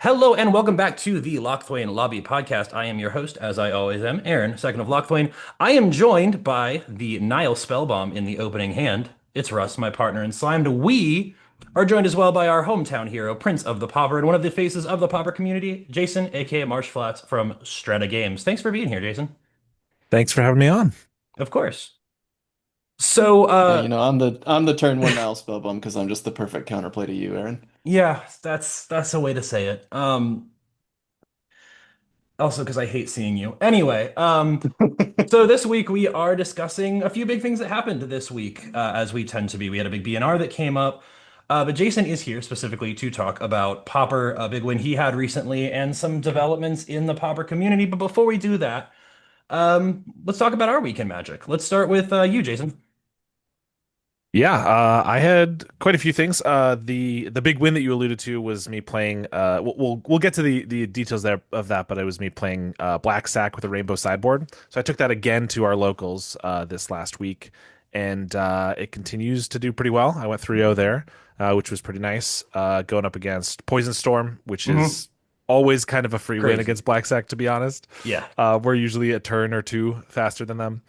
Hello and welcome back to the Lockthwain Lobby Podcast. I am your host, as I always am, Aaron, second of Lockthwain. I am joined by the Nile Spellbomb in the opening hand. It's Russ, my partner in Slimed. We are joined as well by our hometown hero, Prince of the Pauper, and one of the faces of the Pauper community, Jason, aka MarshFlats from StrataGames. Thanks for being here, Jason. Thanks for having me on. Of course. So, Yeah, I'm the turn one Nile spellbomb because I'm just the perfect counterplay to you, Aaron. yeah, that's a way to say it. Also because I hate seeing you. Anyway, so this week we are discussing a few big things that happened this week, as we tend to be. We had a big BNR that came up, but Jason is here specifically to talk about Pauper, a big win he had recently, and some developments in the Pauper community. But before we do that, let's talk about our week in Magic. Let's start with you, Jason. Yeah, I had quite a few things. The big win that you alluded to was me playing. We'll get to the details there of that, but it was me playing Black Sack with a rainbow sideboard. So I took that again to our locals this last week, and it continues to do pretty well. I went 3-0 there, which was pretty nice. Going up against Poison Storm, which Hmm. is always kind of a free win Crazy. against Black Sack, to be honest. Yeah. We're usually a turn or two faster than them.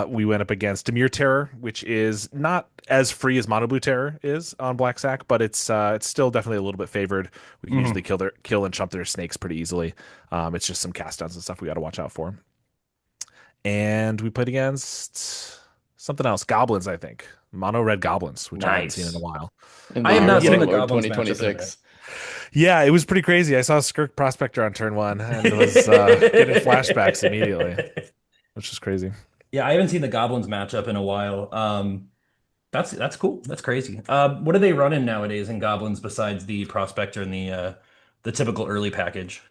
We went up against Demir Terror, which is not as free as Mono Blue Terror is on Black Sack, but it's still definitely a little bit favored. We can usually Hmm. kill and chump their snakes pretty easily. It's just some cast downs and stuff we got to watch out for. And we played against something else, Goblins, I think. Mono Red Goblins, which I hadn't seen in a Nice. while. In I the have year not of seen our the Lord Goblins matchup in a bit. 2026. Yeah, it was pretty crazy. I saw Skirk Prospector on turn one and was getting flashbacks immediately, which is crazy. Yeah, I haven't seen the Goblins matchup in a while. That's cool. That's crazy. What are they running nowadays in Goblins besides the Prospector and the typical early package?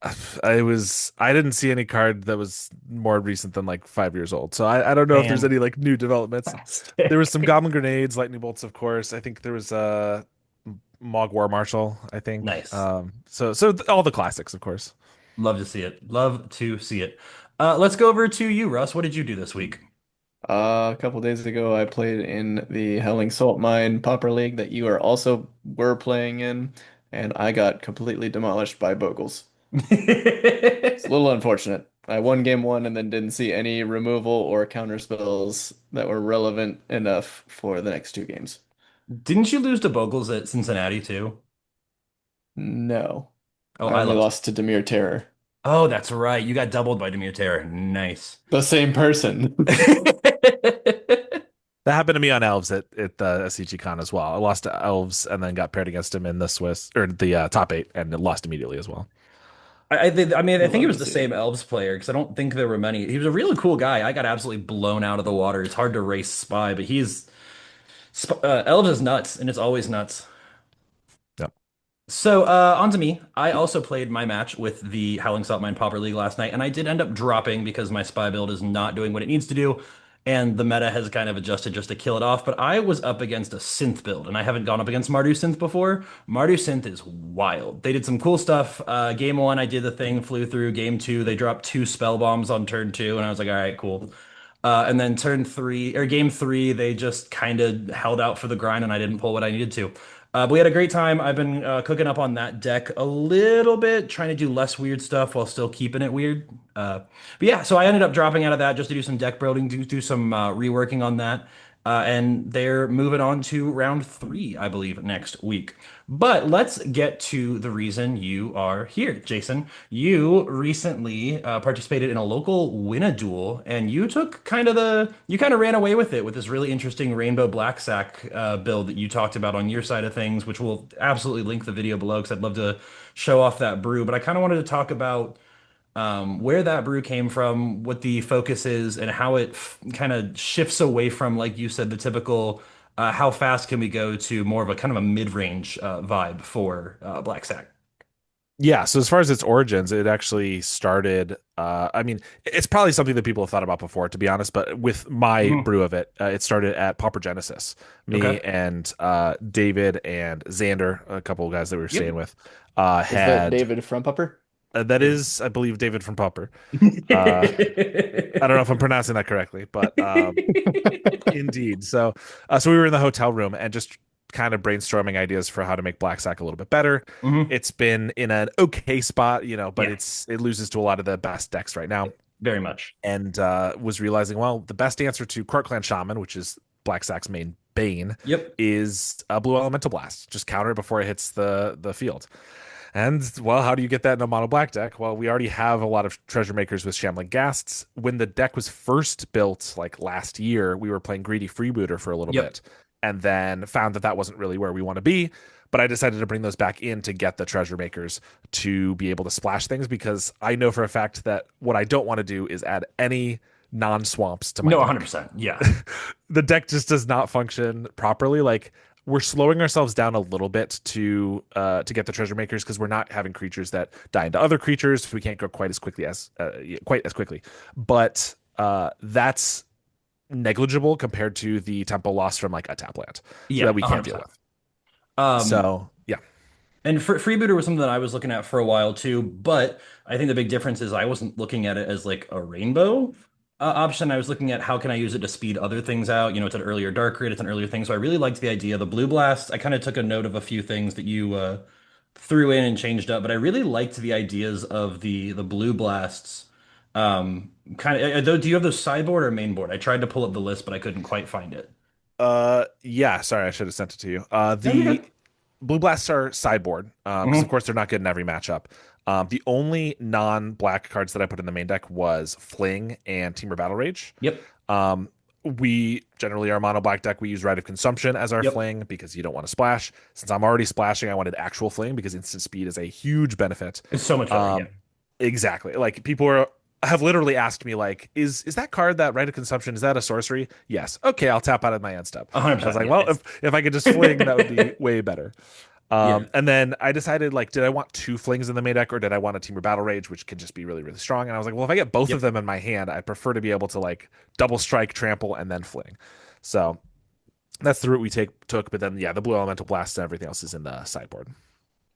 I didn't see any card that was more recent than like 5 years old. So I don't know if there's any like new developments. There was some Fantastic. Goblin Grenades, Lightning Bolts, of course. I think there was Mog War Marshal, I think. Nice. All the classics, of course. Love to see it. Love to see it. Let's go over to you, Russ. What did you do this week? A couple days ago, I played in the Howling Salt Mine Pauper League that you are also were playing in, and I got completely demolished by Bogles. It's a little unfortunate. I won game one and then didn't see any removal or counter spells that were relevant enough for the next two games. Didn't you lose to Bogles at Cincinnati too? No, Oh, I I only lost. lost to Demir Terror. Oh, that's right. You got doubled by Demir Terror. Nice. The same person. That happened to me on Elves at the SCG Con as well. I lost to Elves and then got paired against him in the Swiss or the top eight and lost immediately as well. I mean, I You think it love was to the see same it. Elves player because I don't think there were many. He was a really cool guy. I got absolutely blown out of the water. It's hard to race Spy, but Elves is nuts, and it's always nuts. Yep. So, on to me. I also played my match with the Howling Saltmine Pauper League last night, and I did end up dropping because my spy build is not doing what it needs to do, and the meta has kind of adjusted just to kill it off. But I was up against a synth build, and I haven't gone up against Mardu Synth before. Mardu Synth is wild. They did some cool stuff. Game one, I did the thing, flew through. Game two, they dropped two spell bombs on turn two, and I was like, all right, cool. And then turn three or game three, they just kind of held out for the grind, and I didn't pull what I needed to. But we had a great time. I've been cooking up on that deck a little bit, trying to do less weird stuff while still keeping it weird. But yeah, so I ended up dropping out of that just to do some deck building, do some reworking on that. And they're moving on to round three, I believe, next week. But let's get to the reason you are here, Jason. You recently participated in a local win a duel, and you kind of ran away with it with this really interesting rainbow black sack build that you talked about on your side of things, which we'll absolutely link the video below because I'd love to show off that brew. But I kind of wanted to talk about where that brew came from, what the focus is, and how it kind of shifts away from, like you said, the typical how fast can we go to more of a kind of a mid-range vibe for Black Sack. Yeah, so as far as its origins, it actually started. I mean, it's probably something that people have thought about before, to be honest. But with my Mhm. brew of it, it started at Pauper Genesis. Okay. Me and David and Xander, a couple of guys that we were Yep. staying with, Is that had David from Pupper? that Yep. is, I believe, David from Pauper. Uh, I don't know if I'm pronouncing that correctly, but indeed. So we were in the hotel room and just kind of brainstorming ideas for how to make Black Sack a little bit better. Hmm. It's been in an okay spot, but Yeah, it loses to a lot of the best decks right now. very much. And was realizing, well, the best answer to Court Clan Shaman, which is Black Sack's main bane, Yep. is a Blue Elemental Blast. Just counter it before it hits the field. And well, how do you get that in a mono black deck? Well, we already have a lot of treasure makers with Shambling Ghasts. When the deck was first built, like last year, we were playing Greedy Freebooter for a little Yep. bit, and then found that that wasn't really where we want to be. But I decided to bring those back in to get the treasure makers to be able to splash things because I know for a fact that what I don't want to do is add any non-swamps to my No, deck. 100%. Yeah. The deck just does not function properly. Like we're slowing ourselves down a little bit to get the treasure makers because we're not having creatures that die into other creatures. We can't go quite as quickly, but that's negligible compared to the tempo loss from like a tap land, so Yeah, that we can't deal 100%. with. Um, So yeah, And Freebooter was something that I was looking at for a while too, but I think the big difference is I wasn't looking at it as like a rainbow option. I was looking at how can I use it to speed other things out. It's an earlier dark read, it's an earlier thing. So I really liked the idea. The Blue Blast, I kind of took a note of a few things that you threw in and changed up, but I really liked the ideas of the Blue Blasts. Kind of, though, do you have those sideboard or mainboard? I tried to pull up the list, but I couldn't quite find it. yeah. Sorry, I should have sent it to you. No, you're The good. Blue Blasts are sideboard because of Hmm. course they're not good in every matchup. The only non-black cards that I put in the main deck was Fling and Temur Battle Rage. Yep. Um, we generally our mono black deck we use Rite of Consumption as our Yep. fling because you don't want to splash. Since I'm already splashing, I wanted actual fling because instant speed is a huge benefit. It's so much better. Yeah. Um, exactly. Like people have literally asked me like, is that card that Rite of Consumption is that a sorcery? Yes. Okay, I'll tap out of my end step. I was 100%. like, Yeah. well, It's if I could just fling, that would be way better. yeah. And then I decided like, did I want two flings in the main deck or did I want a Temur Battle Rage, which can just be really, really strong? And I was like, well, if I get both of Yep. them in my hand, I prefer to be able to like double strike, trample, and then fling. So that's the route we took. But then yeah, the blue elemental blast and everything else is in the sideboard.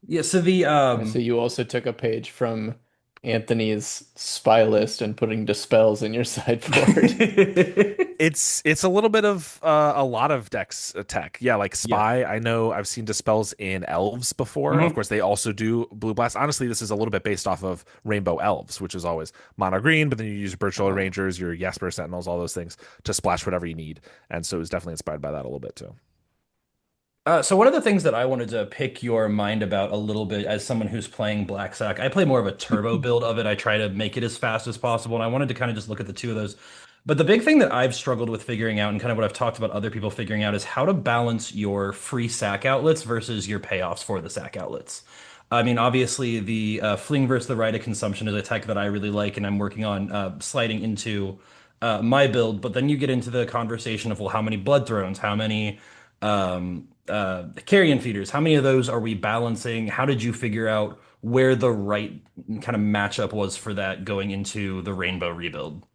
Yeah, so the I see you also took a page from Anthony's spy list and putting dispels in your sideboard. It's a little bit of a lot of decks tech. Yeah, like yeah. Spy. I know I've seen dispels in elves before. Of Hmm. course, they also do blue blast. Honestly, this is a little bit based off of Rainbow Elves, which is always mono green, but then you use Birchula Oh. Rangers, your Jasper Sentinels, all those things to splash whatever you need. And so it was definitely inspired by that a little bit too. So one of the things that I wanted to pick your mind about a little bit as someone who's playing Black Sack, I play more of a turbo build of it. I try to make it as fast as possible, and I wanted to kind of just look at the two of those. But the big thing that I've struggled with figuring out, and kind of what I've talked about other people figuring out, is how to balance your free sack outlets versus your payoffs for the sack outlets. I mean, obviously, the fling versus the right of consumption is a tech that I really like, and I'm working on sliding into my build. But then you get into the conversation of, well, how many blood thrones, how many carrion feeders, how many of those are we balancing? How did you figure out where the right kind of matchup was for that going into the rainbow rebuild?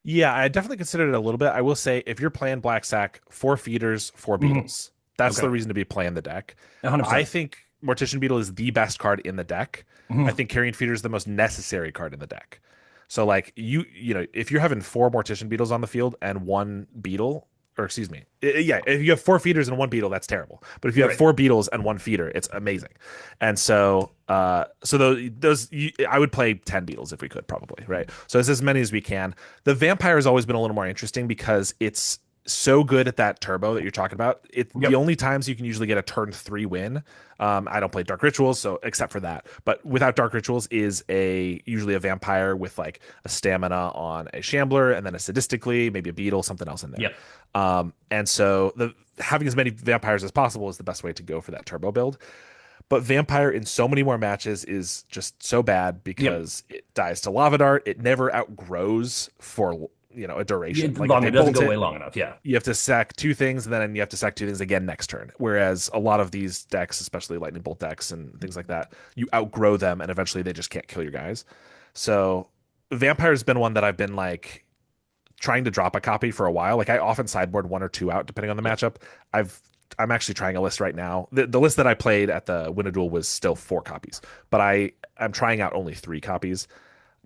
Yeah, I definitely considered it a little bit. I will say if you're playing Black Sack, four feeders, four Hmm. beetles. That's the Okay. reason to be playing the deck. I 100%. think Mortician Beetle is the best card in the deck. I Mhm. think Carrion Feeder is the most necessary card in the deck. So like if you're having four Mortician Beetles on the field and one beetle, or excuse me, yeah, if you have four feeders and one beetle, that's terrible. But if you have Right. four beetles and one feeder, it's amazing. And so I would play 10 beetles if we could probably, right? So it's as many as we can. The vampire has always been a little more interesting because it's so good at that turbo that you're talking about. It's the Yep. only times you can usually get a turn three win. I don't play Dark Rituals, so except for that. But without Dark Rituals is usually a vampire with like a stamina on a Shambler and then a sadistically, maybe a beetle, something else in there. Yep. And so the having as many vampires as possible is the best way to go for that turbo build. But Vampire in so many more matches is just so bad Yep. because it dies to Lava Dart. It never outgrows for a Yeah, duration. Like if long. they It doesn't bolt go away it, long enough. Yeah. you have to sack two things, and then you have to sack two things again next turn. Whereas a lot of these decks, especially Lightning Bolt decks and things like that, you outgrow them, and eventually they just can't kill your guys. So Vampire's been one that I've been like trying to drop a copy for a while. Like I often sideboard one or two out depending on the Yep. matchup. I'm actually trying a list right now. The list that I played at the Win a Duel was still four copies, but I'm trying out only three copies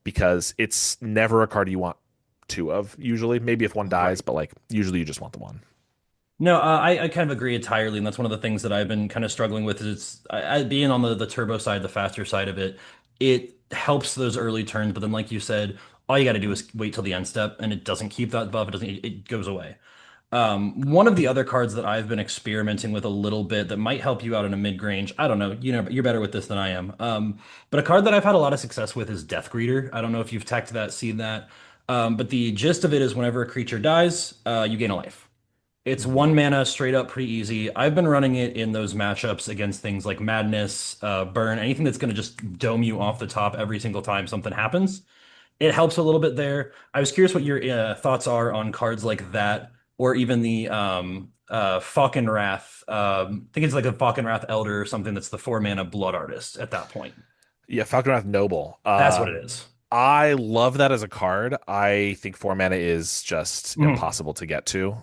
because it's never a card you want two of usually. Maybe if one dies, Right. but like usually you just want the one. No, I kind of agree entirely, and that's one of the things that I've been kind of struggling with. Is being on the turbo side, the faster side of it. It helps those early turns, but then, like you said, all you got to do is wait till the end step, and it doesn't keep that buff. It doesn't. It goes away. One of the other cards that I've been experimenting with a little bit that might help you out in a mid range. I don't know. You know, you're better with this than I am. But a card that I've had a lot of success with is Death Greeter. I don't know if you've teched that, seen that. But the gist of it is whenever a creature dies, you gain a life. It's Mhm. one mana, straight up, pretty easy. I've been running it in those matchups against things like Madness, Burn, anything that's going to just dome you off the top every single time something happens. It helps a little bit there. I was curious what your thoughts are on cards like that, or even the Falkenrath. I think it's like a Falkenrath Elder or something that's the 4 mana Blood Artist at that point. Yeah, Falconwrath Noble. That's what it is. I love that as a card. I think 4 mana is just Mhm. impossible to get to.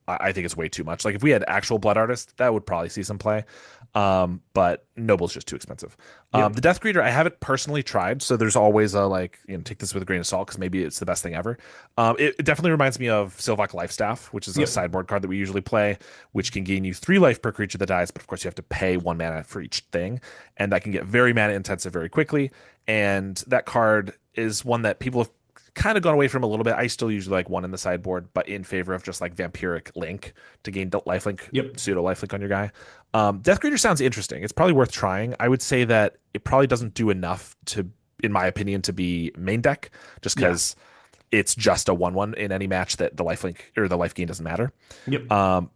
I think it's way too much. Like if we had actual Blood Artist, that would probably see some play. But Noble's just too expensive. Yep. The Death Greeter, I haven't personally tried, so there's always a like, take this with a grain of salt because maybe it's the best thing ever. It definitely reminds me of Sylvok Lifestaff, which is a Yep. sideboard card that we usually play, which can gain you 3 life per creature that dies, but of course you have to pay 1 mana for each thing, and that can get very mana intensive very quickly. And that card is one that people have kind of gone away from a little bit. I still usually like one in the sideboard, but in favor of just like Vampiric Link to gain lifelink, Yep. pseudo lifelink on your guy. Death Greeter sounds interesting. It's probably worth trying. I would say that it probably doesn't do enough to, in my opinion, to be main deck, just Yeah. because it's just a 1/1 in any match that the lifelink or the life gain doesn't matter. Yep.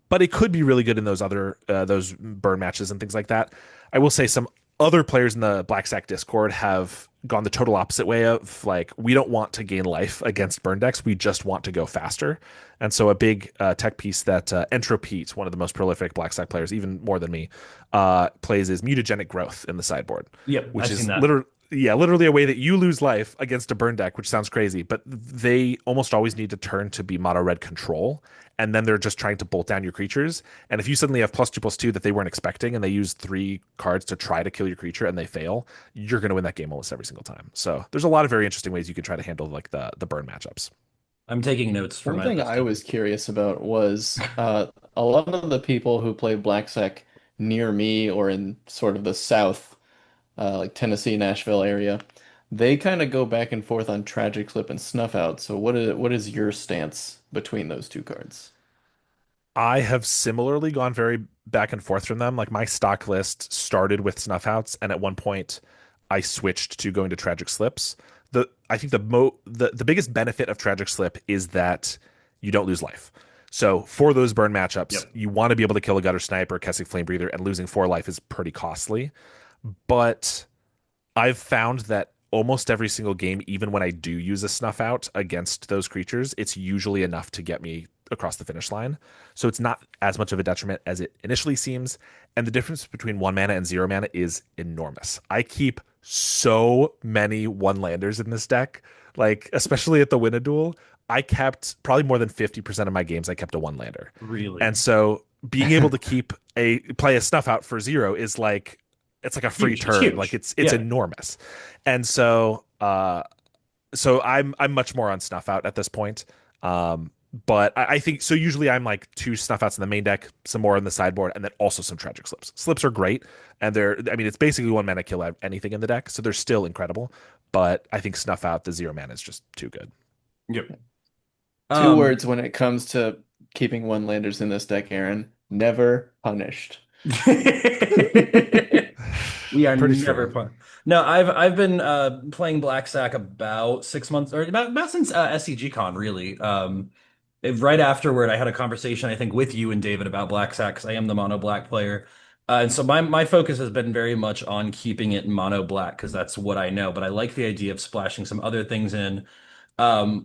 But it could be really good in those other those burn matches and things like that. I will say some other players in the Black Sack Discord have gone the total opposite way of like we don't want to gain life against burn decks, we just want to go faster. And so a big tech piece that Entropy, one of the most prolific Black Sack players, even more than me, plays is mutagenic growth in the sideboard, Yep. which I've seen is that. literally yeah, literally a way that you lose life against a burn deck, which sounds crazy, but they almost always need to turn to be mono red control, and then they're just trying to bolt down your creatures. And if you suddenly have +2/+2 that they weren't expecting, and they use 3 cards to try to kill your creature and they fail, you're going to win that game almost every single time. So there's a lot of very interesting ways you can try to handle like the burn matchups. I'm taking notes for One my thing list I of. was curious about was a lot of the people who play Blacksec near me or in sort of the South, like Tennessee, Nashville area, they kind of go back and forth on Tragic Slip and Snuff Out. So what is your stance between those two cards? I have similarly gone very back and forth from them. Like my stock list started with snuffouts, and at one point I switched to going to tragic slips. I think the biggest benefit of tragic slip is that you don't lose life. So for those burn matchups, Yep. you want to be able to kill a gutter sniper, Kessig flame breather, and losing 4 life is pretty costly. But I've found that almost every single game, even when I do use a snuff out against those creatures, it's usually enough to get me across the finish line. So it's not as much of a detriment as it initially seems. And the difference between 1 mana and 0 mana is enormous. I keep so many one landers in this deck, like especially at the win a duel. I kept probably more than 50% of my games, I kept a one lander. Really And so being able to keep a play a snuff out for 0 is like it's like a free huge. It's turn. Like huge. it's Yeah. enormous. And so I'm much more on snuff out at this point. But I think so usually I'm like 2 snuff outs in the main deck, some more in the sideboard, and then also some tragic slips. Slips are great, and I mean it's basically 1 mana kill anything in the deck, so they're still incredible. But I think snuff out the 0 mana is just too good. Yep. Two Um, words when it comes to keeping one-landers in this deck, Aaron. Never punished. we are Pretty never true. fun. No, I've been playing Black Sack about 6 months or about since SCG Con really. Right afterward, I had a conversation I think with you and David about Black Sack because I am the mono black player. And so my focus has been very much on keeping it mono black because that's what I know. But I like the idea of splashing some other things in.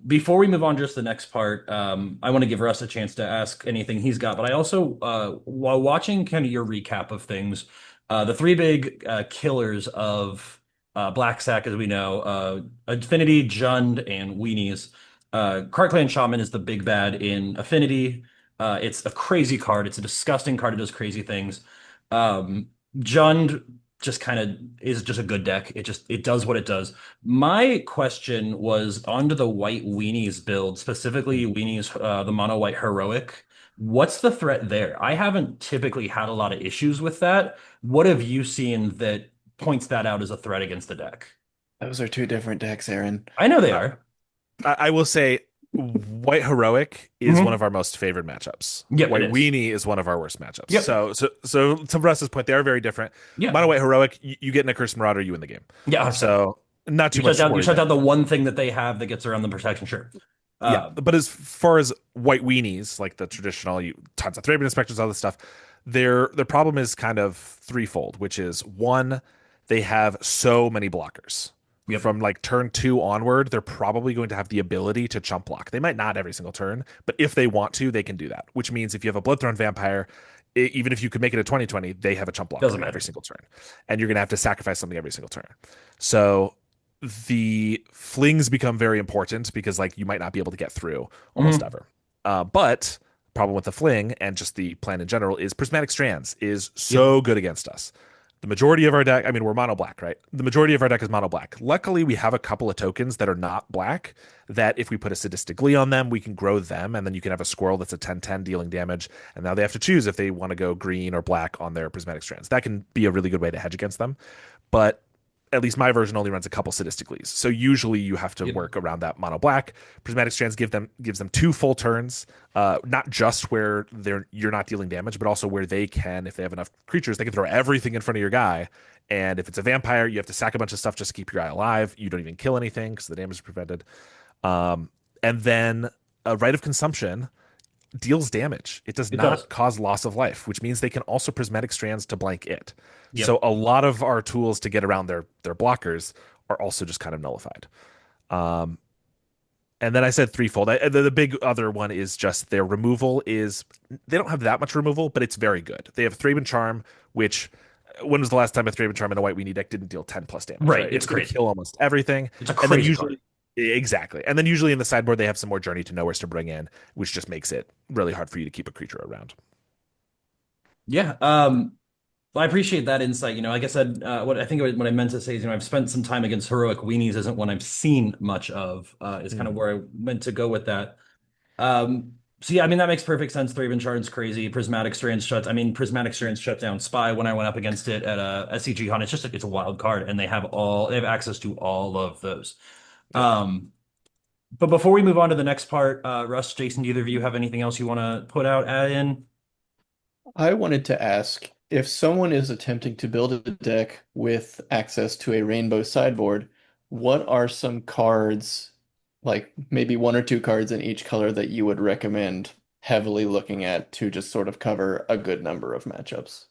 Before we move on to just the next part, I want to give Russ a chance to ask anything he's got. But I also, while watching kind of your recap of things, the three big killers of Black Sack, as we know, Affinity, Jund, and Weenies. Clan Shaman is the big bad in Affinity. It's a crazy card. It's a disgusting card. It does crazy things. Um, Jund just kind of is just a good deck. It does what it does. My question was onto the white weenies build, specifically weenies, the mono white heroic. What's the threat there? I haven't typically had a lot of issues with that. What have you seen that points that out as a threat against the deck? Those are two different decks, Aaron. I know they Uh, are. I will say White Heroic is one of Hmm. our most favored matchups. Yep, it White is. Weenie is one of our worst matchups. Yep. So to Russ's point, they are very different. Yeah. Mono White Heroic, you get in a Cursed Marauder, you win the game. Yeah, 100%. So not too much You worry shut there. down the one thing that they have that gets around the protection, sure. Yeah, Uh, but as far as White Weenies, like the traditional, tons of Thraben Inspectors, all this stuff, their problem is kind of threefold, which is one, they have so many blockers. yep. From like turn two onward, they're probably going to have the ability to chump block. They might not every single turn, but if they want to, they can do that. Which means if you have a Bloodthorn Vampire, even if you could make it a 20/20, they have a chump Doesn't blocker every matter. single turn. And you're going to have to sacrifice something every single turn. So the flings become very important because like you might not be able to get through almost Hmm. ever. But problem with the fling and just the plan in general is prismatic strands is Yep. so good against us. The majority of our deck, I mean, we're mono black, right? The majority of our deck is mono black. Luckily, we have a couple of tokens that are not black that if we put a sadistic glee on them, we can grow them. And then you can have a squirrel that's a 10/10 dealing damage. And now they have to choose if they want to go green or black on their prismatic strands. That can be a really good way to hedge against them. But at least my version only runs a couple sadisticallys. So usually you have to Yep. work around that mono black. Prismatic strands gives them two full turns, not just where you're not dealing damage, but also where they can, if they have enough creatures, they can throw everything in front of your guy. And if it's a vampire, you have to sack a bunch of stuff just to keep your guy alive. You don't even kill anything because the damage is prevented. Um, and then a Rite of Consumption deals damage. It does It does. not cause loss of life, which means they can also prismatic strands to blank it. So Yep. a lot of our tools to get around their blockers are also just kind of nullified. Um, and then I said threefold. The big other one is just their removal is they don't have that much removal, but it's very good. They have Thraben Charm, which when was the last time a Thraben Charm in a White Weenie deck didn't deal 10 plus damage, Right. right? It's It's going to crazy. kill almost everything. It's a And then crazy card. usually exactly. And then usually in the sideboard they have some more Journey to Nowheres to bring in, which just makes it really hard for you to keep a creature around. Yeah. Well, I appreciate that insight. Like I said, what I meant to say is, I've spent some time against heroic weenies isn't one I've seen much of, is kind of Mm. where I meant to go with that. So yeah, I mean, that makes perfect sense. Thraben Shard's crazy. Prismatic Strands shut down Spy when I went up against it at a SCG Con. It's a wild card, and they have access to all of those. Yep. Um, but before we move on to the next part, Russ, Jason, do either of you have anything else you want to put out, add in? I wanted to ask if someone is attempting to build a deck with access to a rainbow sideboard, what are some cards, like maybe one or two cards in each color that you would recommend heavily looking at to just sort of cover a good number of matchups?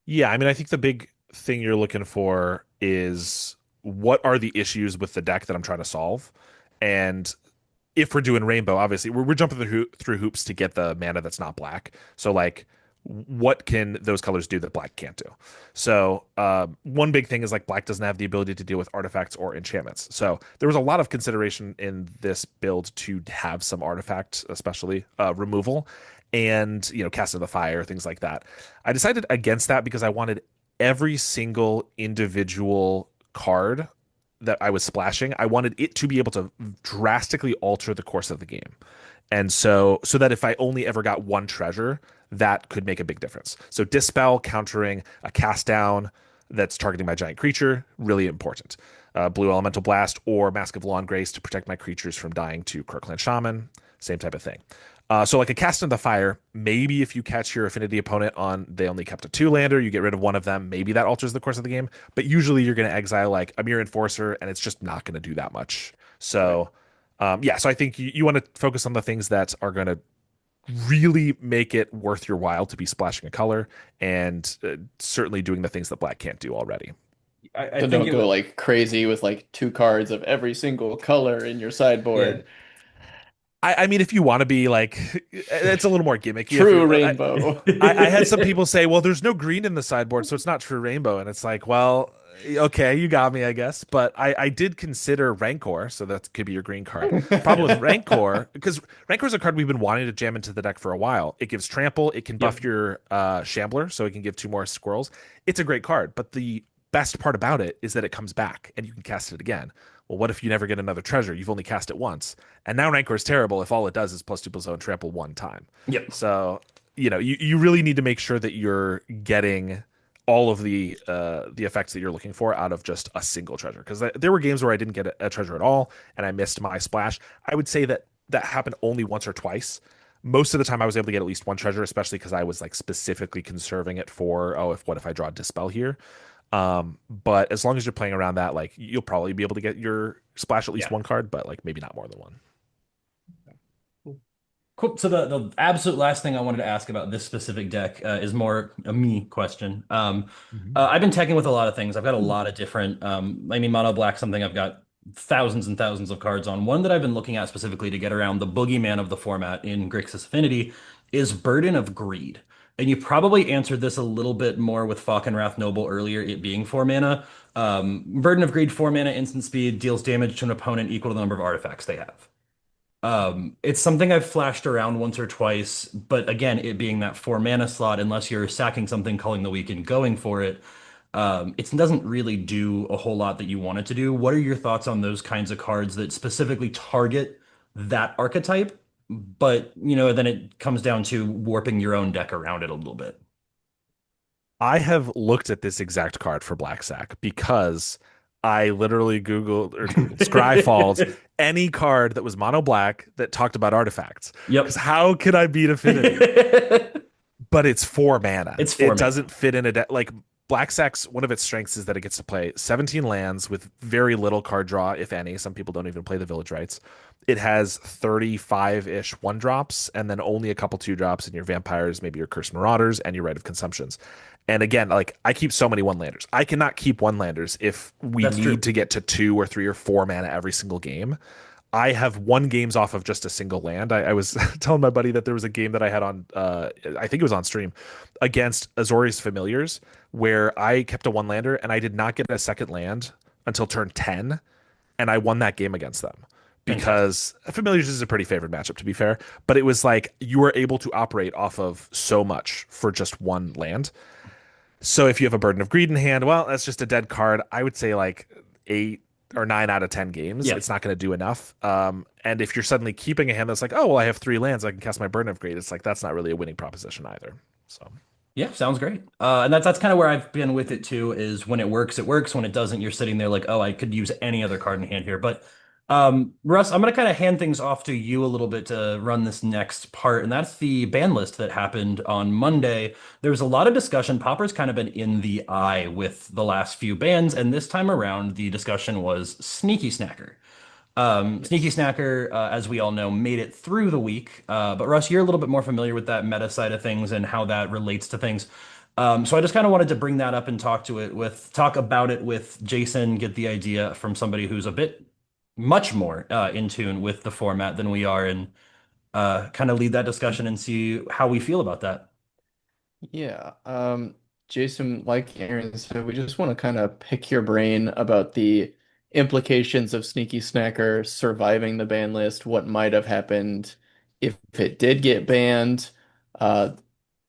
Yeah, I mean, I think the big thing you're looking for is what are the issues with the deck that I'm trying to solve? And if we're doing rainbow, obviously we're jumping through hoops to get the mana that's not black. So like, what can those colors do that black can't do? So one big thing is like black doesn't have the ability to deal with artifacts or enchantments. So there was a lot of consideration in this build to have some artifact, especially removal, and cast of the fire, things like that. I decided against that because I wanted every single individual card that I was splashing, I wanted it to be able to drastically alter the course of the game. And so that if I only ever got one treasure, that could make a big difference. So Dispel countering a cast down that's targeting my giant creature, really important. Blue Elemental Blast or Mask of Lawn Grace to protect my creatures from dying to Kirkland Shaman, same type of thing. So like a cast in the fire, maybe if you catch your affinity opponent on they only kept a two lander, you get rid of one of them, maybe that alters the course of the game. But usually you're going to exile like a Mere Enforcer, and it's just not going to do that much. Right. So yeah, so I think you want to focus on the things that are going to really make it worth your while to be splashing a color, and certainly doing the things that black can't do already. I So think don't it go was. like crazy with like two cards of every single color in your Yeah. sideboard. I mean, if you want to be like, it's a little more gimmicky. If True you're, rainbow. I had some people say, well, there's no green in the sideboard, so it's not true rainbow. And it's like, well, okay, you got me, I guess. But I did consider Rancor, so that could be your green card. Problem with Rancor, because Rancor is a card we've been wanting to jam into the deck for a while. It gives trample, it can Yep. buff your Shambler, so it can give two more squirrels. It's a great card, but the best part about it is that it comes back and you can cast it again. Well, what if you never get another treasure? You've only cast it once. And now Rancor is terrible if all it does is plus 2/+0 and trample one time. Yep. So, you really need to make sure that you're getting all of the effects that you're looking for out of just a single treasure. Because there were games where I didn't get a treasure at all and I missed my splash. I would say that that happened only once or twice. Most of the time I was able to get at least one treasure, especially because I was like specifically conserving it for, oh, if what if I draw a Dispel here? But as long as you're playing around that, like you'll probably be able to get your splash at least Yeah. one card, but like maybe not more than one. Cool. So the absolute last thing I wanted to ask about this specific deck is more a me question. Mhm. I've been teching with a lot of things. I've got a lot of different. I mean, mono black something I've got thousands and thousands of cards on. One that I've been looking at specifically to get around the boogeyman of the format in Grixis Affinity is Burden of Greed. And you probably answered this a little bit more with Falkenrath Noble earlier, it being 4 mana. Burden of Greed, 4 mana, instant speed, deals damage to an opponent equal to the number of artifacts they have. It's something I've flashed around once or twice, but again, it being that 4 mana slot, unless you're sacking something, calling the weak, and going for it, it doesn't really do a whole lot that you want it to do. What are your thoughts on those kinds of cards that specifically target that archetype? But, then it comes down to warping your own deck around it a little bit. I have looked at this exact card for Black Sack because I literally Googled Scryfalled any card that was mono black that talked about artifacts. Because Yep. how could I beat Affinity? But it's 4 mana. It's four It mana. doesn't fit in a deck. Like Black Sack's one of its strengths is that it gets to play 17 lands with very little card draw, if any. Some people don't even play the village rights. It has 35-ish one drops and then only a couple two drops in your vampires, maybe your cursed marauders, and your rite of consumptions. And again, like I keep so many one landers. I cannot keep one landers if we That's need true. to get to 2 or 3 or 4 mana every single game. I have won games off of just a single land. I was telling my buddy that there was a game that I had on, I think it was on stream, against Azorius Familiars, where I kept a one lander and I did not get a second land until turn 10, and I won that game against them Fantastic. because Familiars is a pretty favored matchup, to be fair. But it was like you were able to operate off of so much for just one land. So if you have a Burden of Greed in hand, well, that's just a dead card. I would say like 8 or 9 out of 10 games, Yeah. it's not going to do enough. And if you're suddenly keeping a hand that's like, oh, well, I have 3 lands, I can cast my Burden of Greed. It's like that's not really a winning proposition either. So Yeah, sounds great. And that's kind of where I've been with it too, is when it works, it works. When it doesn't, you're sitting there like, oh, I could use any other card in hand here. But Russ, I'm gonna kind of hand things off to you a little bit to run this next part, and that's the ban list that happened on Monday. There was a lot of discussion. Popper's kind of been in the eye with the last few bans, and this time around, the discussion was Sneaky Snacker. Sneaky Snacker, as we all know, made it through the week. But Russ, you're a little bit more familiar with that meta side of things and how that relates to things. So I just kind of wanted to bring that up and talk about it with Jason, get the idea from somebody who's a bit much more in tune with the format than we are, and kind of lead that discussion and see how we feel about that. Yeah, Jason, like Aaron said, we just want to kind of pick your brain about the implications of Sneaky Snacker surviving the ban list, what might have happened if it did get banned, uh,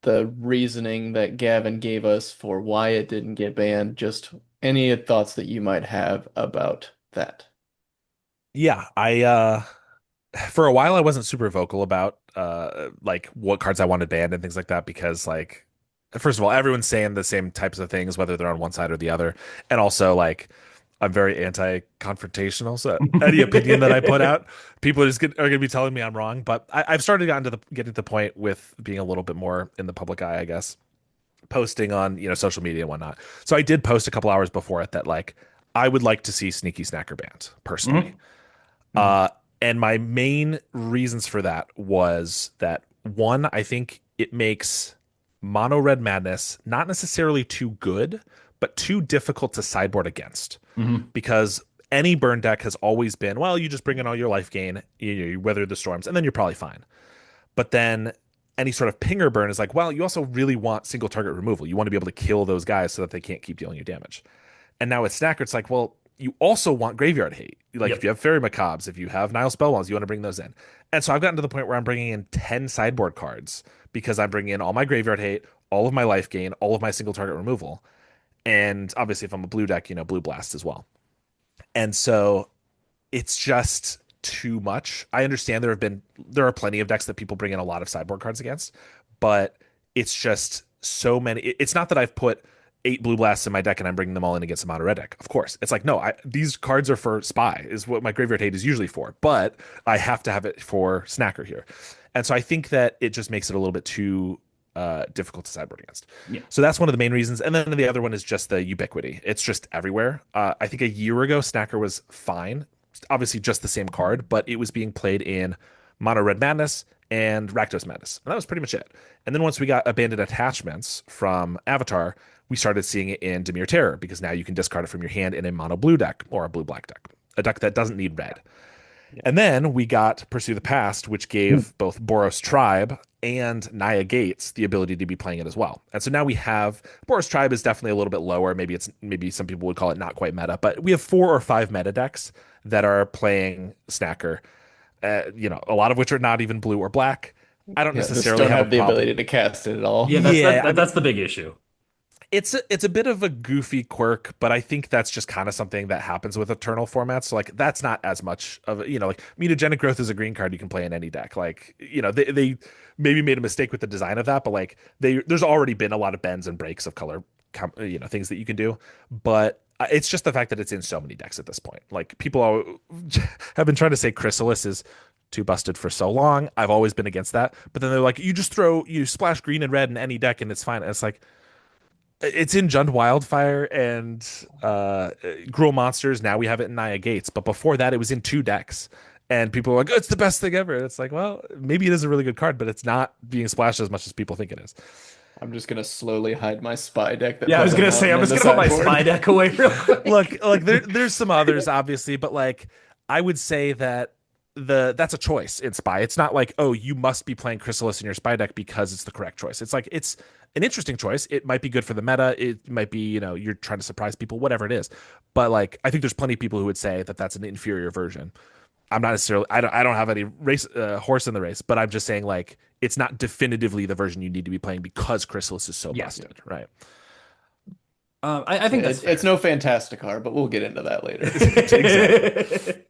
the reasoning that Gavin gave us for why it didn't get banned, just any thoughts that you might have about that. yeah, I for a while I wasn't super vocal about like what cards I wanted banned and things like that because like first of all, everyone's saying the same types of things, whether they're on one side or the other. And also like I'm very anti-confrontational. So any opinion that I put out, people are gonna be telling me I'm wrong. But I've started getting to the point with being a little bit more in the public eye, I guess, posting on, social media and whatnot. So I did post a couple hours before it that like I would like to see Sneaky Snacker banned personally. Mhm. Mhm. And my main reasons for that was that one, I think it makes mono red madness not necessarily too good, but too difficult to sideboard against Mhm. because any burn deck has always been, well, you just bring in all your life gain, you weather the storms, and then you're probably fine. But then any sort of pinger burn is like, well, you also really want single target removal. You want to be able to kill those guys so that they can't keep dealing you damage. And now with Snacker, it's like, well, you also want graveyard hate. Like if Yep. you have Fairy Macabres, if you have Nile Spellwalls, you want to bring those in. And so I've gotten to the point where I'm bringing in 10 sideboard cards because I'm bringing in all my graveyard hate, all of my life gain, all of my single target removal. And obviously, if I'm a blue deck, blue blast as well. And so it's just too much. I understand there are plenty of decks that people bring in a lot of sideboard cards against, but it's just so many. It's not that I've put 8 blue blasts in my deck and I'm bringing them all in against a mono red deck. Of course, it's like no, these cards are for spy, is what my graveyard hate is usually for, but I have to have it for snacker here, and so I think that it just makes it a little bit too difficult to sideboard against. Yeah. So that's one of the main reasons. And then the other one is just the ubiquity. It's just everywhere. I think a year ago, Snacker was fine. Obviously, just the same card, but it was being played in Mono Red Madness and Rakdos Madness. And that was pretty much it. And then once we got abandoned attachments from Avatar, we started seeing it in Dimir Terror because now you can discard it from your hand in a mono blue deck or a blue black deck, a deck that doesn't need red. And then we got Pursue the Past, which gave both Boros Tribe and Naya Gates the ability to be playing it as well. And so now we have Boros Tribe is definitely a little bit lower. Maybe some people would call it not quite meta, but we have 4 or 5 meta decks that are playing Snacker. A lot of which are not even blue or black. I don't Yeah, just necessarily don't have a have the problem. ability to cast it at all. Yeah, Yeah, that's the big issue. it's a bit of a goofy quirk, but I think that's just kind of something that happens with Eternal formats. So like that's not as much of like mutagenic growth is a green card you can play in any deck. Like they maybe made a mistake with the design of that, but like there's already been a lot of bends and breaks of color, things that you can do. But it's just the fact that it's in so many decks at this point. Like have been trying to say Chrysalis is too busted for so long. I've always been against that, but then they're like, you splash green and red in any deck and it's fine. And it's like it's in Jund Wildfire and Gruul Monsters. Now we have it in Naya Gates, but before that, it was in 2 decks. And people were like, oh, it's the best thing ever. And it's like, well, maybe it is a really good card, but it's not being splashed as much as people think it is. I'm just gonna slowly hide my spy deck that Yeah, I has was a gonna say mountain I'm in just the gonna put my sideboard. spy deck away real quick. Look, there's some others, obviously, but like I would say that that's a choice in spy. It's not like, oh, you must be playing Chrysalis in your spy deck because it's the correct choice. It's like it's an interesting choice. It might be good for the meta. It might be, you're trying to surprise people, whatever it is. But like I think there's plenty of people who would say that that's an inferior version. I'm not necessarily I don't have any race horse in the race, but I'm just saying like it's not definitively the version you need to be playing because Chrysalis is so Yeah. busted, right? I think that's It's fair. no Fantasticar, but we'll get into that later. Exactly.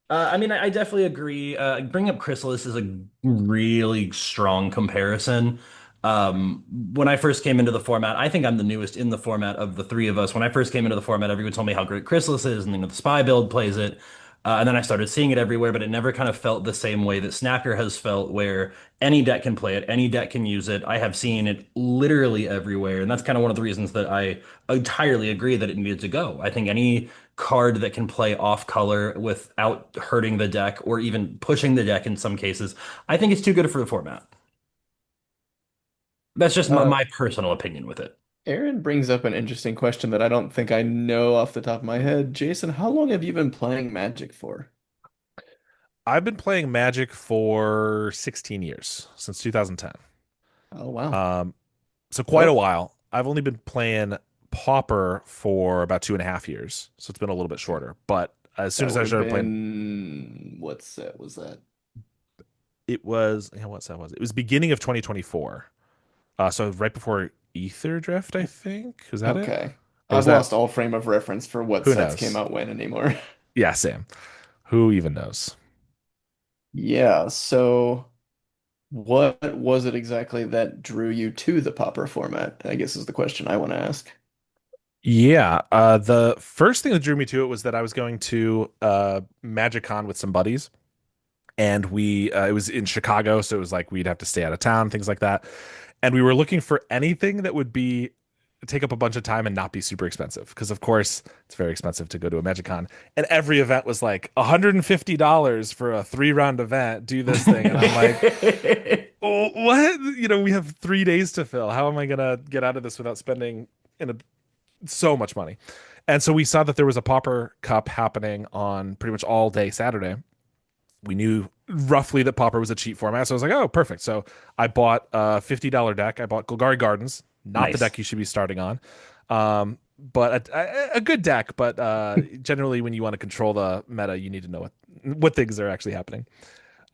I mean, I definitely agree. Bring up Chrysalis is a really strong comparison. When I first came into the format, I think I'm the newest in the format of the three of us. When I first came into the format, everyone told me how great Chrysalis is, and the spy build plays it. And then I started seeing it everywhere, but it never kind of felt the same way that Snacker has felt, where any deck can play it, any deck can use it. I have seen it literally everywhere, and that's kind of one of the reasons that I entirely agree that it needed to go. I think any card that can play off color without hurting the deck or even pushing the deck in some cases, I think it's too good for the format. That's just Uh, my personal opinion with it. Aaron brings up an interesting question that I don't think I know off the top of my head. Jason, how long have you been playing Magic for? I've been playing Magic for 16 years, since 2010. Oh, wow. Um, so quite a Well, while. I've only been playing Pauper for about 2.5 years, so it's been a little bit shorter. But as soon that as I would have started playing, been what set was that? it was what set was it? It was beginning of 2024. So right before Ether Drift, I think. Is that it? Okay. Or was I've that? lost all frame of reference for what Who sets came knows? out when anymore. Yeah, same. Who even knows? Yeah, so what was it exactly that drew you to the Pauper format? I guess is the question I want to ask. Yeah, the first thing that drew me to it was that I was going to MagicCon with some buddies, and we it was in Chicago, so it was like we'd have to stay out of town, things like that. And we were looking for anything that would be take up a bunch of time and not be super expensive, because of course it's very expensive to go to a MagicCon. And every event was like $150 for a 3 round event. Do this thing, and I'm like, oh, what? We have 3 days to fill. How am I gonna get out of this without spending so much money? And so we saw that there was a Pauper Cup happening on pretty much all day Saturday. We knew roughly that Pauper was a cheat format, so I was like, oh, perfect. So I bought a $50 deck. I bought Golgari Gardens, not the Nice. deck you should be starting on, but a good deck. But generally, when you want to control the meta, you need to know what things are actually happening.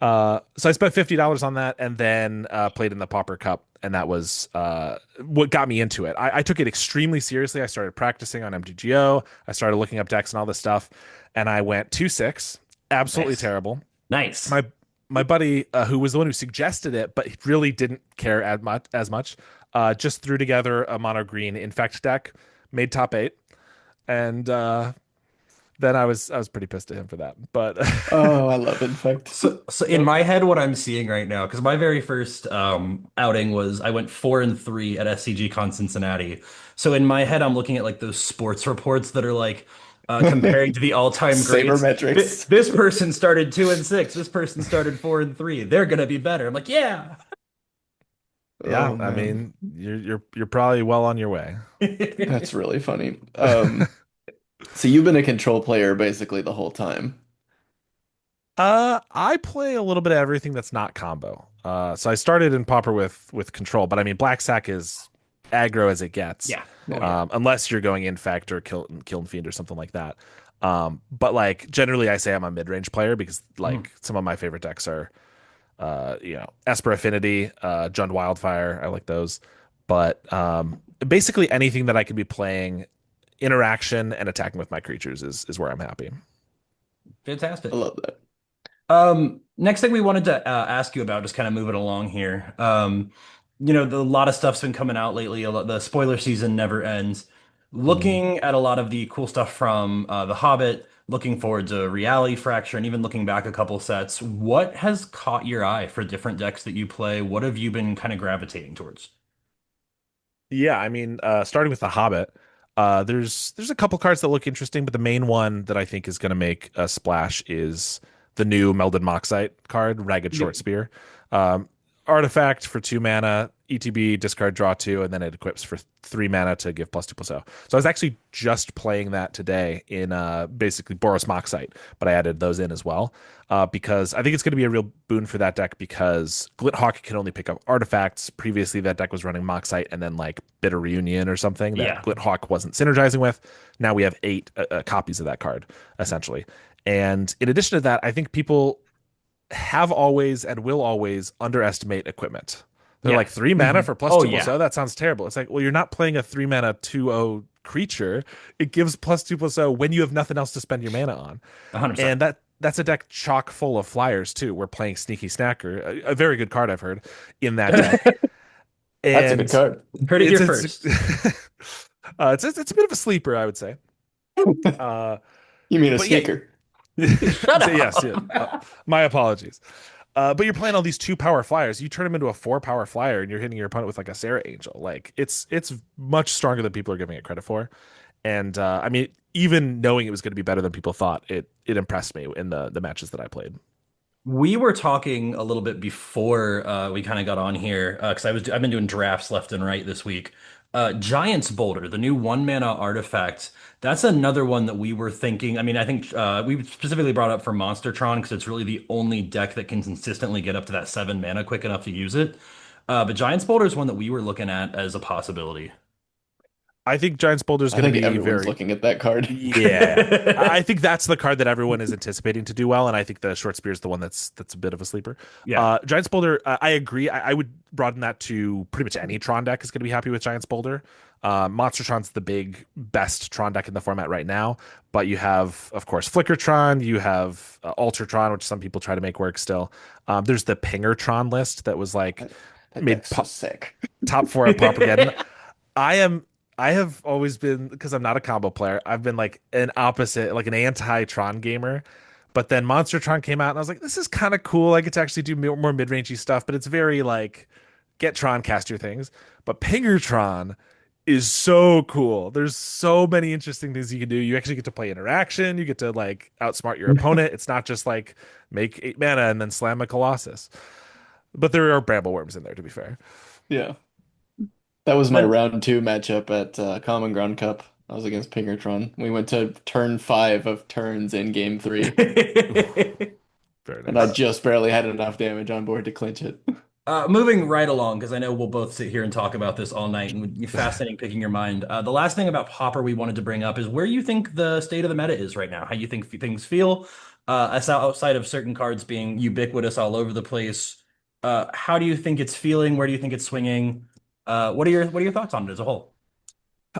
So I spent $50 on that, and then played in the Pauper Cup. and that was what got me into it. I took it extremely seriously. I started practicing on MTGO. I started looking up decks and all this stuff, and I went 2-6, absolutely Nice. terrible. Nice. My my buddy, who was the one who suggested it, but he really didn't care as much, just threw together a mono green infect deck, made top eight, and then I was pretty pissed at him for that. But Oh, I love Infect. So in my head, what I'm seeing right now, because my very first outing was I went 4-3 at SCG Con Cincinnati. So in my head, I'm looking at like those sports reports that are like comparing to the all-time greats. Sabermetrics. This person started 2-6. This person started 4-3. They're gonna be better. I'm like, yeah. yeah, Oh I man, mean, you're probably well on your way. that's really funny. So you've been a control player basically the whole time. I play a little bit of everything that's not combo. So I started in Pauper with control, but I mean Black Sack is aggro as it gets. Yeah. Oh Yeah. yeah. Unless you're going Infect or Kill and Fiend or something like that. But like generally I say I'm a mid-range player because Mhm. like some of my favorite decks are Esper Affinity, Jund Wildfire. I like those. But basically anything that I could be playing interaction and attacking with my creatures is where I'm happy. I Fantastic. love that. Next thing we wanted to ask you about, just kind of moving along here. A lot of stuff's been coming out lately. The spoiler season never ends. Mhm. Looking at a lot of the cool stuff from The Hobbit, looking forward to Reality Fracture, and even looking back a couple sets, what has caught your eye for different decks that you play? What have you been kind of gravitating towards? Yeah, I mean, starting with the Hobbit, there's a couple cards that look interesting, but the main one that I think is going to make a splash is the new Melded Moxite card, Ragged Yep. Short Spear. Um, Artifact for 2 mana, ETB, discard, draw two, and then it equips for 3 mana to give +2/+0. So I was actually just playing that today in basically Boros Moxite, but I added those in as well because I think it's going to be a real boon for that deck because Glithawk can only pick up artifacts. Previously, that deck was running Moxite and then like Bitter Reunion or something that Yeah, Glithawk wasn't synergizing with. Now we have 8 copies of that card, essentially. And in addition to that, I think people have always and will always underestimate equipment. They're yeah. like 3 mana Mhm. for plus Oh two plus yeah, oh. That sounds terrible. It's like, well, you're not playing a 3 mana 2/0 creature. It gives +2/+0 when you have nothing else to spend your mana on. 100%. And that's a deck chock full of flyers too. We're playing Sneaky Snacker, a very good card I've heard in that deck. That's a good And card. Heard it here it's first. it's a bit of a sleeper, I would say. Uh, You mean a but yeah, sneaker? Shut so yes, yeah, up. my apologies. But you're playing all these 2 power flyers. You turn them into a 4 power flyer, and you're hitting your opponent with like a Sarah Angel. Like it's much stronger than people are giving it credit for. And I mean, even knowing it was going to be better than people thought, it impressed me in the matches that I played. We were talking a little bit before we kind of got on here because I've been doing drafts left and right this week. Giant's Boulder, the new 1 mana artifact, that's another one that we were thinking. I mean, I think we specifically brought up for Monstertron because it's really the only deck that can consistently get up to that 7 mana quick enough to use it. But Giant's Boulder is one that we were looking at as a possibility. I think Giant's Boulder is I going to think be everyone's very. looking at that card. Yeah, I think that's the card that everyone is anticipating to do well, and I think the short spear is the one that's a bit of a sleeper. Yeah. Giant's Boulder, I agree. I would broaden that to pretty much any Tron deck is going to be happy with Giant's Boulder. Monstertron's the big best Tron deck in the format right now, but you have, of course, Flickertron, you have Altertron, which some people try to make work still. There's the Pingertron list that was like That, that made deck's so sick. top four at Propaganda. I am I have always been because I'm not a combo player. I've been like an opposite, like an anti-Tron gamer. But then Monster Tron came out and I was like, this is kind of cool. I get to actually do more mid-rangey stuff, but it's very like get Tron, cast your things. But Pingertron is so cool. There's so many interesting things you can do. You actually get to play interaction. You get to like outsmart your opponent. It's not just like make 8 mana and then slam a Colossus. But there are Brambleworms in there, to be fair. Yeah. That was my Then round two matchup at Common Ground Cup. I was against Pinkertron. We went to turn five of turns in game three, Very and I nice. just barely had enough damage on board to clinch it. moving right along, because I know we'll both sit here and talk about this all night, and would be fascinating picking your mind. The last thing about Pauper we wanted to bring up is where you think the state of the meta is right now, how you think things feel, outside of certain cards being ubiquitous all over the place. How do you think it's feeling? Where do you think it's swinging? What are your thoughts on it as a whole?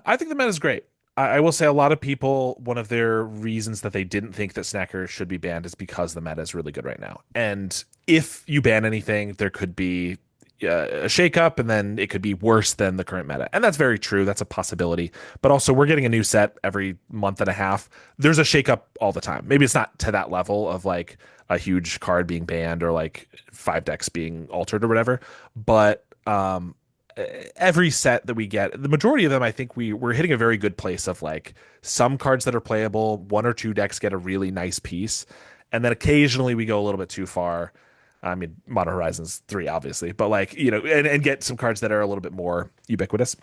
I think the meta is great. I will say a lot of people, one of their reasons that they didn't think that Snacker should be banned is because the meta is really good right now. And if you ban anything, there could be a shakeup, and then it could be worse than the current meta. And that's very true. That's a possibility. But also, we're getting a new set every month and a half. There's a shakeup all the time. Maybe it's not to that level of like a huge card being banned or like five decks being altered or whatever. But every set that we get, the majority of them, I think we're hitting a very good place of like some cards that are playable, one or two decks get a really nice piece, and then occasionally we go a little bit too far. I mean, Modern Horizons 3, obviously, but like, and get some cards that are a little bit more ubiquitous.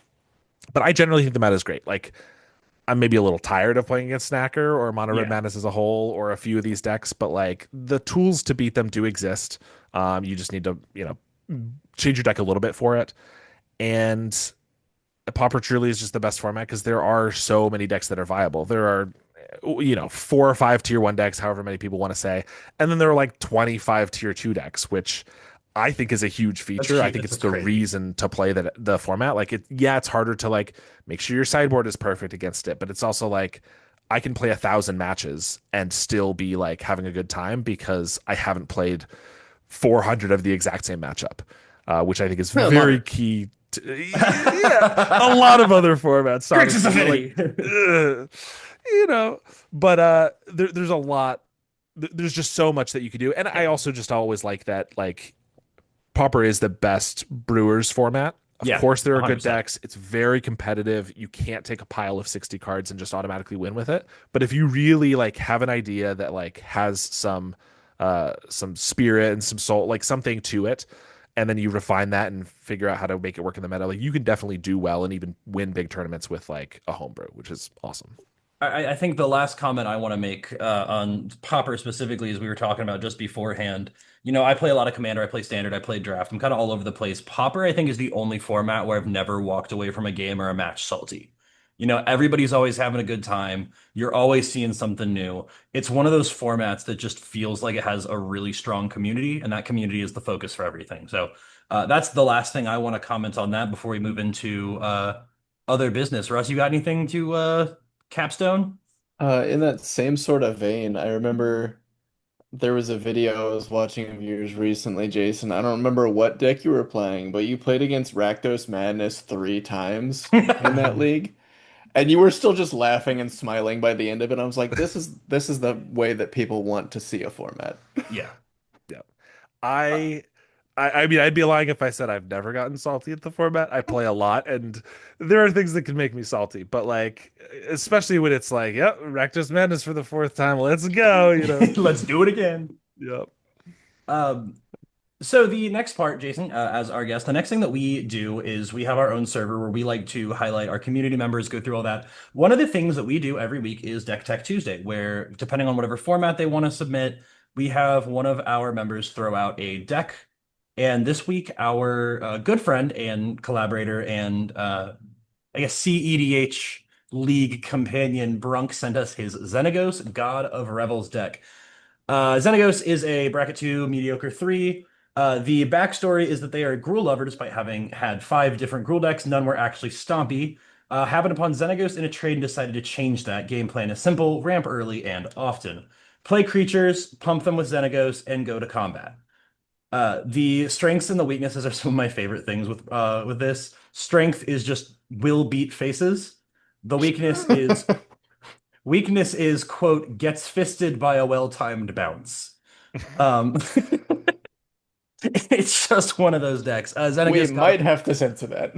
But I generally think the meta is great. Like, I'm maybe a little tired of playing against Snacker or Mono Red Yeah. Madness as a whole, or a few of these decks, but like the tools to beat them do exist. You just need to, change your deck a little bit for it. And Pauper truly is just the best format because there are so many decks that are viable. There are, four or five tier one decks, however many people want to say, and then there are like 25 tier two decks, which I think is a huge That's feature. I huge. think it's That's the crazy. reason to play the format. Like it's harder to like make sure your sideboard is perfect against it, but it's also like I can play 1,000 matches and still be like having a good time because I haven't played 400 of the exact same matchup, which I think is very Modern. key. Yeah, a lot of other formats, Grixis honestly, but like, Affinity. ugh, you know, but there's a lot. There's just so much that you could do, and I also just always like that. Like, Pauper is the best Brewers format. Of Yeah, course, there are good 100%. decks. It's very competitive. You can't take a pile of 60 cards and just automatically win with it. But if you really like have an idea that like has some spirit and some soul, like something to it, and then you refine that and figure out how to make it work in the meta, like you can definitely do well and even win big tournaments with like a homebrew, which is awesome. I think the last comment I want to make on Popper specifically, as we were talking about just beforehand, I play a lot of Commander, I play Standard, I play Draft. I'm kind of all over the place. Popper, I think, is the only format where I've never walked away from a game or a match salty. Everybody's always having a good time. You're always seeing something new. It's one of those formats that just feels like it has a really strong community, and that community is the focus for everything. So that's the last thing I want to comment on that before we move into other business. Russ, you got anything to Capstone? In that same sort of vein, I remember there was a video I was watching of yours recently, Jason. I don't remember what deck you were playing, but you played against Rakdos Madness 3 times in that league, and you were still just laughing and smiling by the end of it. I was like, this is the way that people want to see a format. Yeah. Yeah. I I mean, I'd be lying if I said I've never gotten salty at the format. I play a lot, and there are things that can make me salty. But like, especially when it's like, yep, Rakdos Madness for the fourth time. Let's go. Let's do it again. Yep. Um, so the next part, Jason, as our guest, the next thing that we do is we have our own server where we like to highlight our community members, go through all that. One of the things that we do every week is Deck Tech Tuesday, where depending on whatever format they want to submit, we have one of our members throw out a deck. And this week, our good friend and collaborator and I guess CEDH League companion Brunk sent us his Xenagos God of Revels deck. Xenagos is a bracket 2 mediocre 3. The backstory is that they are a Gruul lover despite having had 5 different Gruul decks. None were actually Stompy. Happened upon Xenagos in a trade and decided to change that. Game plan is simple, ramp early and often. Play creatures, pump them with Xenagos, and go to combat. The strengths and the weaknesses are some of my favorite things with this. Strength is just will beat faces. The weakness is quote gets fisted by a well-timed bounce. Um, it's just one of those decks. We might have to censor that.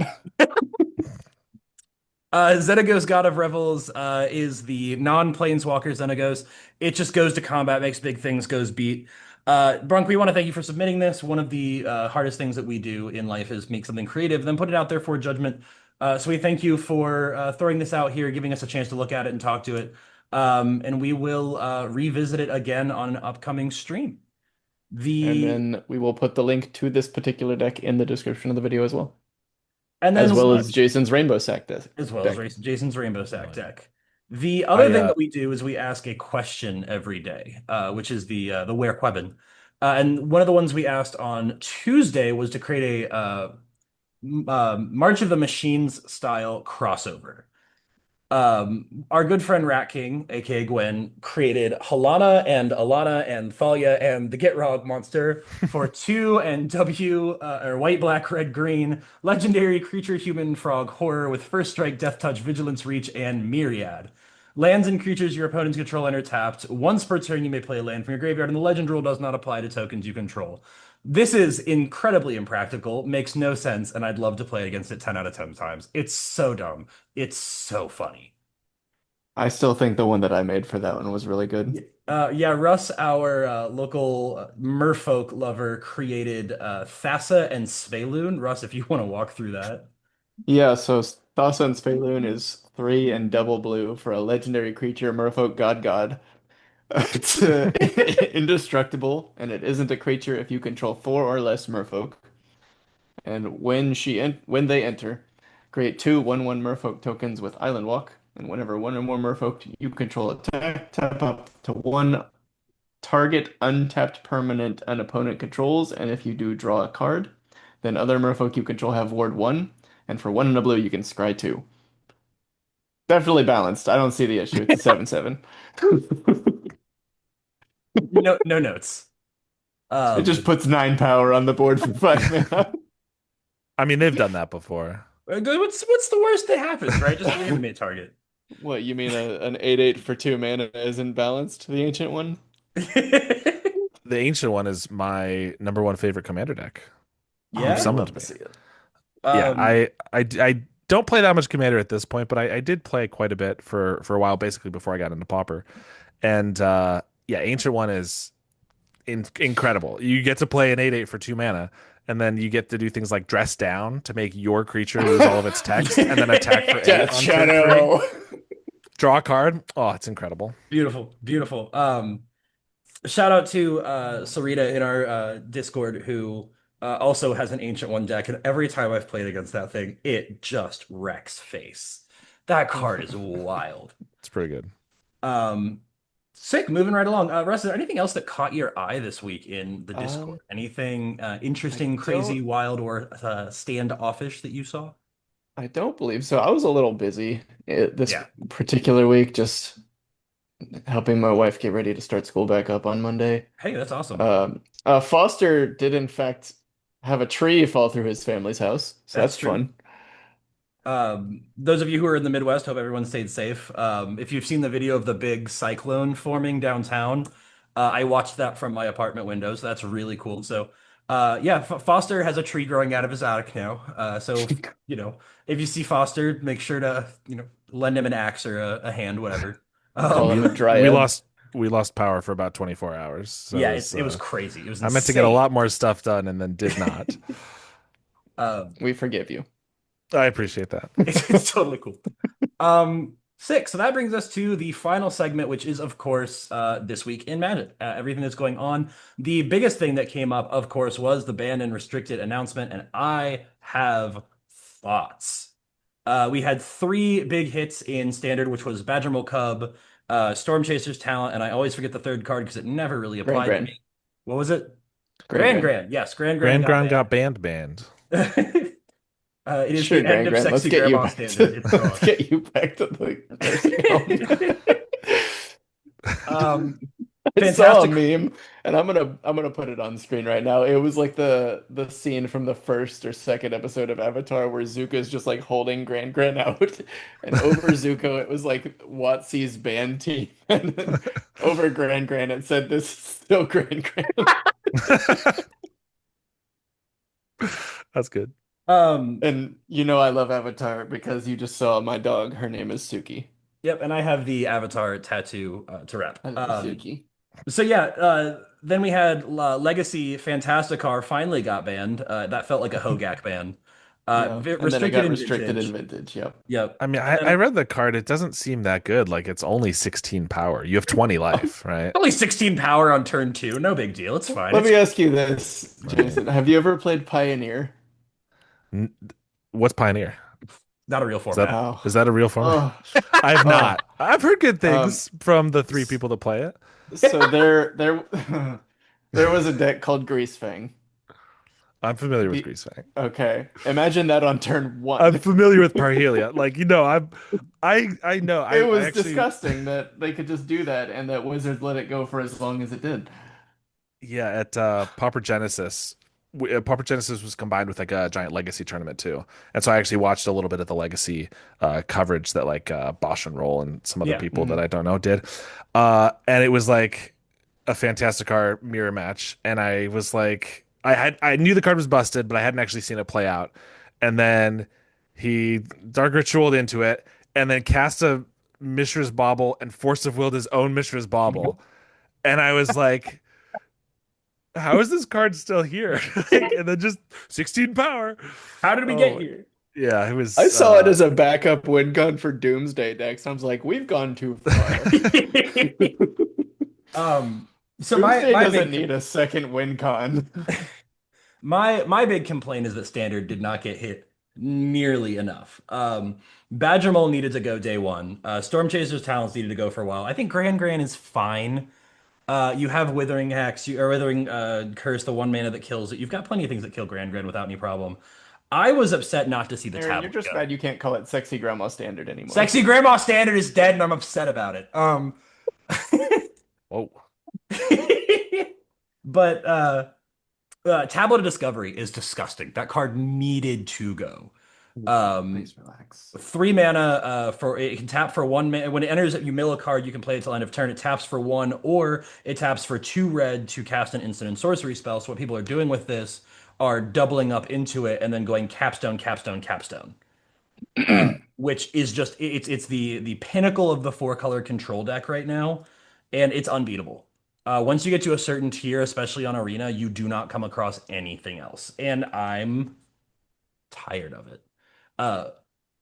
Xenagos God of Revels is the non-planeswalker Xenagos. It just goes to combat, makes big things, goes beat. Brunk, we want to thank you for submitting this. One of the hardest things that we do in life is make something creative, then put it out there for judgment. So we thank you for throwing this out here, giving us a chance to look at it and talk to it. And we will revisit it again on an upcoming stream. And The then we will put the link to this particular deck in the description of the video as well, and as then well as Jason's Rainbow Sack as well as deck. Jason's Rainbow Sack Right. deck. The other I thing that we do is we ask a question every day, which is the Where Quebin. And one of the ones we asked on Tuesday was to create a March of the Machines style crossover. Our good friend Rat King, aka Gwen, created Halana and Alana and Thalia and the Get Rog monster for 2 and W, or white, black, red, green, legendary creature, human, frog, horror with first strike, death touch, vigilance, reach, and myriad. Lands and creatures your opponents control enter tapped. Once per turn, you may play a land from your graveyard, and the legend rule does not apply to tokens you control. This is incredibly impractical, makes no sense, and I'd love to play against it 10 out of 10 times. It's so dumb. It's so funny. I still think the one that I made for that one was really good. Yeah, Russ, our local merfolk lover, created Thassa and Svaloon. Russ, if you want to walk through that. Yeah, so Thassa and Spaloon is 3 and double blue for a legendary creature, Merfolk God. It's indestructible, and it isn't a creature if you control 4 or less Merfolk. And when they enter, create 2/1/1 Merfolk tokens with Island Walk. And whenever one or more Merfolk you control attack, tap up to one target untapped permanent an opponent controls, and if you do, draw a card. Then other Merfolk you control have Ward 1, and for 1 and a blue you can scry 2. Definitely balanced. I don't see the issue. It's a 7/7. No, no notes. It just Um, puts 9 power on the board for 5 mana. I mean, they've done that before. what's the worst that happens, right? Just reanimate target. What, you mean an 8/8 for 2 mana isn't balanced, the ancient one? The ancient one is my number one favorite commander deck. Oh, You've Yeah. I'd summoned love to me. see it. Yeah, Um, I don't play that much commander at this point, but I did play quite a bit for a while, basically before I got into Pauper. And yeah, ancient one is incredible. You get to play an 8/8 for 2 mana, and then you get to do things like dress down to make your creature lose all of its text, and then attack for eight Death on turn 3. Shadow. Draw a card. Oh, it's incredible. beautiful, beautiful. Shout out to Sarita in our Discord who also has an Ancient One deck, and every time I've played against that thing, it just wrecks face. That card is wild. It's pretty good. Um, Sick. Moving right along. Russ, is there anything else that caught your eye this week in the Discord? Um, Anything I interesting, crazy, don't wild, or standoffish that you saw? I don't believe so. I was a little busy this Yeah. particular week, just helping my wife get ready to start school back up on Monday. Hey, that's awesome. Foster did in fact have a tree fall through his family's house, so That's that's true. fun. Those of you who are in the Midwest, hope everyone stayed safe. If you've seen the video of the big cyclone forming downtown, I watched that from my apartment window, so that's really cool. So, yeah, F Foster has a tree growing out of his attic now. If you see Foster, make sure to, lend him an axe or a hand, whatever. Call him a We dryad. lost we lost power for about 24 hours. So Yeah, it was crazy. It was I meant to get a insane. lot more stuff done and then did not. Um, We forgive you. I appreciate that. it's totally cool. Six. So that brings us to the final segment, which is, of course, this week in Magic. Everything that's going on. The biggest thing that came up, of course, was the banned and restricted announcement, and I have thoughts. We had 3 big hits in Standard, which was Badgermole Cub, Storm Chaser's Talent, and I always forget the third card because it never really Grand applied to Grand. me. What was it? Grand Grand Grand. Grand. Yes, Grand Grand Grand got Ground got banned. banned. It is Sure, the end Grand of Grand. Let's Sexy get you Grandma back Standard. to It's let's gone. get you back to the nursing home. Um, I saw a Fantastic. meme, and I'm gonna put it on screen right now. It was like the scene from the first or second episode of Avatar where Zuko's just like holding Grand Grand out, and over Zuko it was like Watsy's band team, and then over Grand Grand it said this is still Grand Grand. That's good. Um, And I love Avatar because you just saw my dog. Her name is Suki. yep, and I have the Avatar tattoo to rep. I love Suki. So yeah, then we had Legacy Fantasticar finally got banned. That felt like a Hogak ban. Yeah, and then it Restricted got in restricted in Vintage. Vintage. Yep. Yep. I mean, And I then read the card. It doesn't seem that good. Like it's only 16 power. You have 20 life, right? only 16 power on turn 2. No big deal. It's fine. Let It's me ask you this, Right. Jason. Have you ever played Pioneer? N- What's Pioneer? not a real Is that format. Oh, is that a real format? oh, I have oh. not. I've heard good Um, things from the three s- people that play it. so they're There was a deck called Grease Fang. I'm familiar with The Greasefang. okay. Imagine that on turn I'm one. familiar with Parhelia. Like, I know. It I was actually, disgusting that they could just do that and that Wizards let it go for as long as it did. yeah, at Pauper Genesis. Pauper Genesis was combined with like a giant Legacy tournament too, and so I actually watched a little bit of the Legacy coverage that like Bosch and Roll and some other Yeah. people that Mhm. I don't know did, and it was like a Fantastic mirror match, and I was like, I knew the card was busted, but I hadn't actually seen it play out, and then he Dark Ritualed into it, and then cast a Mishra's Bauble and Force of Willed his own Mishra's Bauble, and I was like, how is this card still here? Like, and then just 16 power. How did we get Oh, here? yeah, it I was saw it as a backup win gun for Doomsday decks. I was like, we've gone too far. Um, so Doomsday doesn't need a second win con. my big complaint is that standard did not get hit nearly enough. Badger Mole needed to go day one. Storm Chaser's Talents needed to go for a while. I think Grand is fine. You have Withering Hex, or Withering Curse, the one mana that kills it. You've got plenty of things that kill Grand without any problem. I was upset not to see the Aaron, you're tablet just go. mad you can't call it Sexy Grandma Standard anymore. Sexy Grandma Standard is dead, and I'm upset about it. whoa. But Tablet of Discovery is disgusting. That card needed to go. Um, Please relax. 3 mana for it can tap for 1 mana. When it enters, you mill a card, you can play it till end of turn. It taps for one, or it taps for 2 red to cast an instant and sorcery spell. So what people are doing with this are doubling up into it and then going capstone, capstone, capstone. Which is just it's the pinnacle of the 4 color control deck right now, and it's unbeatable. Once you get to a certain tier, especially on Arena, you do not come across anything else, and I'm tired of it. Uh,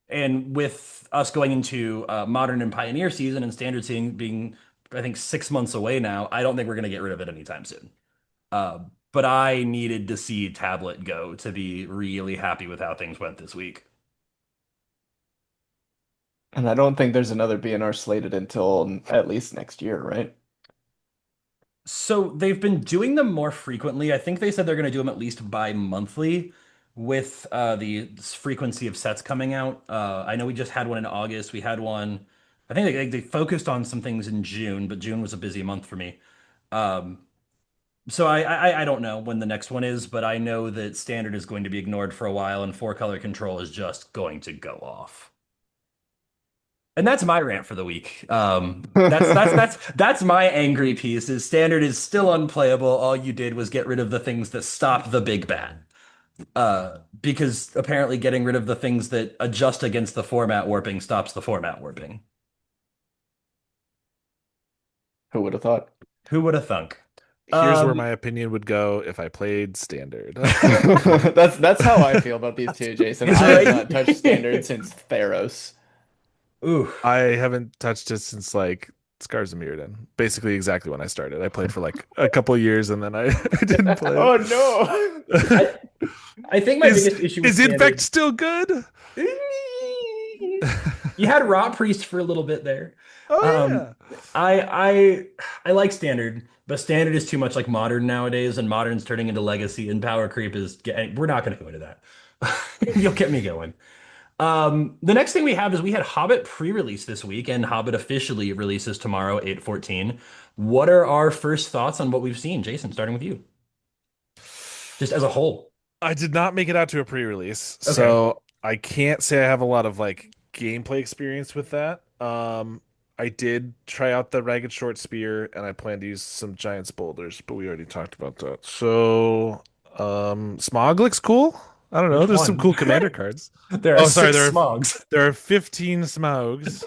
and with us going into Modern and Pioneer season and Standard season being, I think, 6 months away now, I don't think we're going to get rid of it anytime soon. Uh, but I needed to see Tablet go to be really happy with how things went this week. And I don't think there's another BNR slated until at least next year, right? So they've been doing them more frequently. I think they said they're going to do them at least bi-monthly with the frequency of sets coming out. I know we just had one in August. We had one. I think they focused on some things in June, but June was a busy month for me. Um, so I don't know when the next one is, but I know that standard is going to be ignored for a while, and 4 color control is just going to go off. And that's my rant for the week. That's my angry piece. Is standard is still unplayable. All you did was get rid of the things that stop the big bad. Because apparently getting rid of the things that adjust against the format warping stops the format warping. Who would have thought? Who would have thunk? Here's where Um, my opinion would go if I played Standard. That's how I feel about these two, Jason. I have not touched Standard right? since Theros. Ooh. I haven't touched it since like Scars of Mirrodin. Basically exactly when I started. I played for like a couple of years and then I, I didn't play Oh no. I I think my Is biggest issue with is Infect standard. still good? You had Rot Priest for a little bit there. Oh Um, yeah. I like standard, but standard is too much like modern nowadays, and modern's turning into legacy, and power creep is getting. We're not going to go into that. You'll get me going. The next thing we have is we had Hobbit pre-release this week, and Hobbit officially releases tomorrow, 8/14. What are our first thoughts on what we've seen, Jason? Starting with you, just as a whole. I did not make it out to a pre-release, Okay. so I can't say I have a lot of like gameplay experience with that. I did try out the Ragged Short Spear, and I plan to use some Giant's Boulders, but we already talked about that. So, Smog looks cool. I don't know. Which There's some one? cool commander cards. There are Oh, sorry, 6 Smogs. there are 15 Smogs.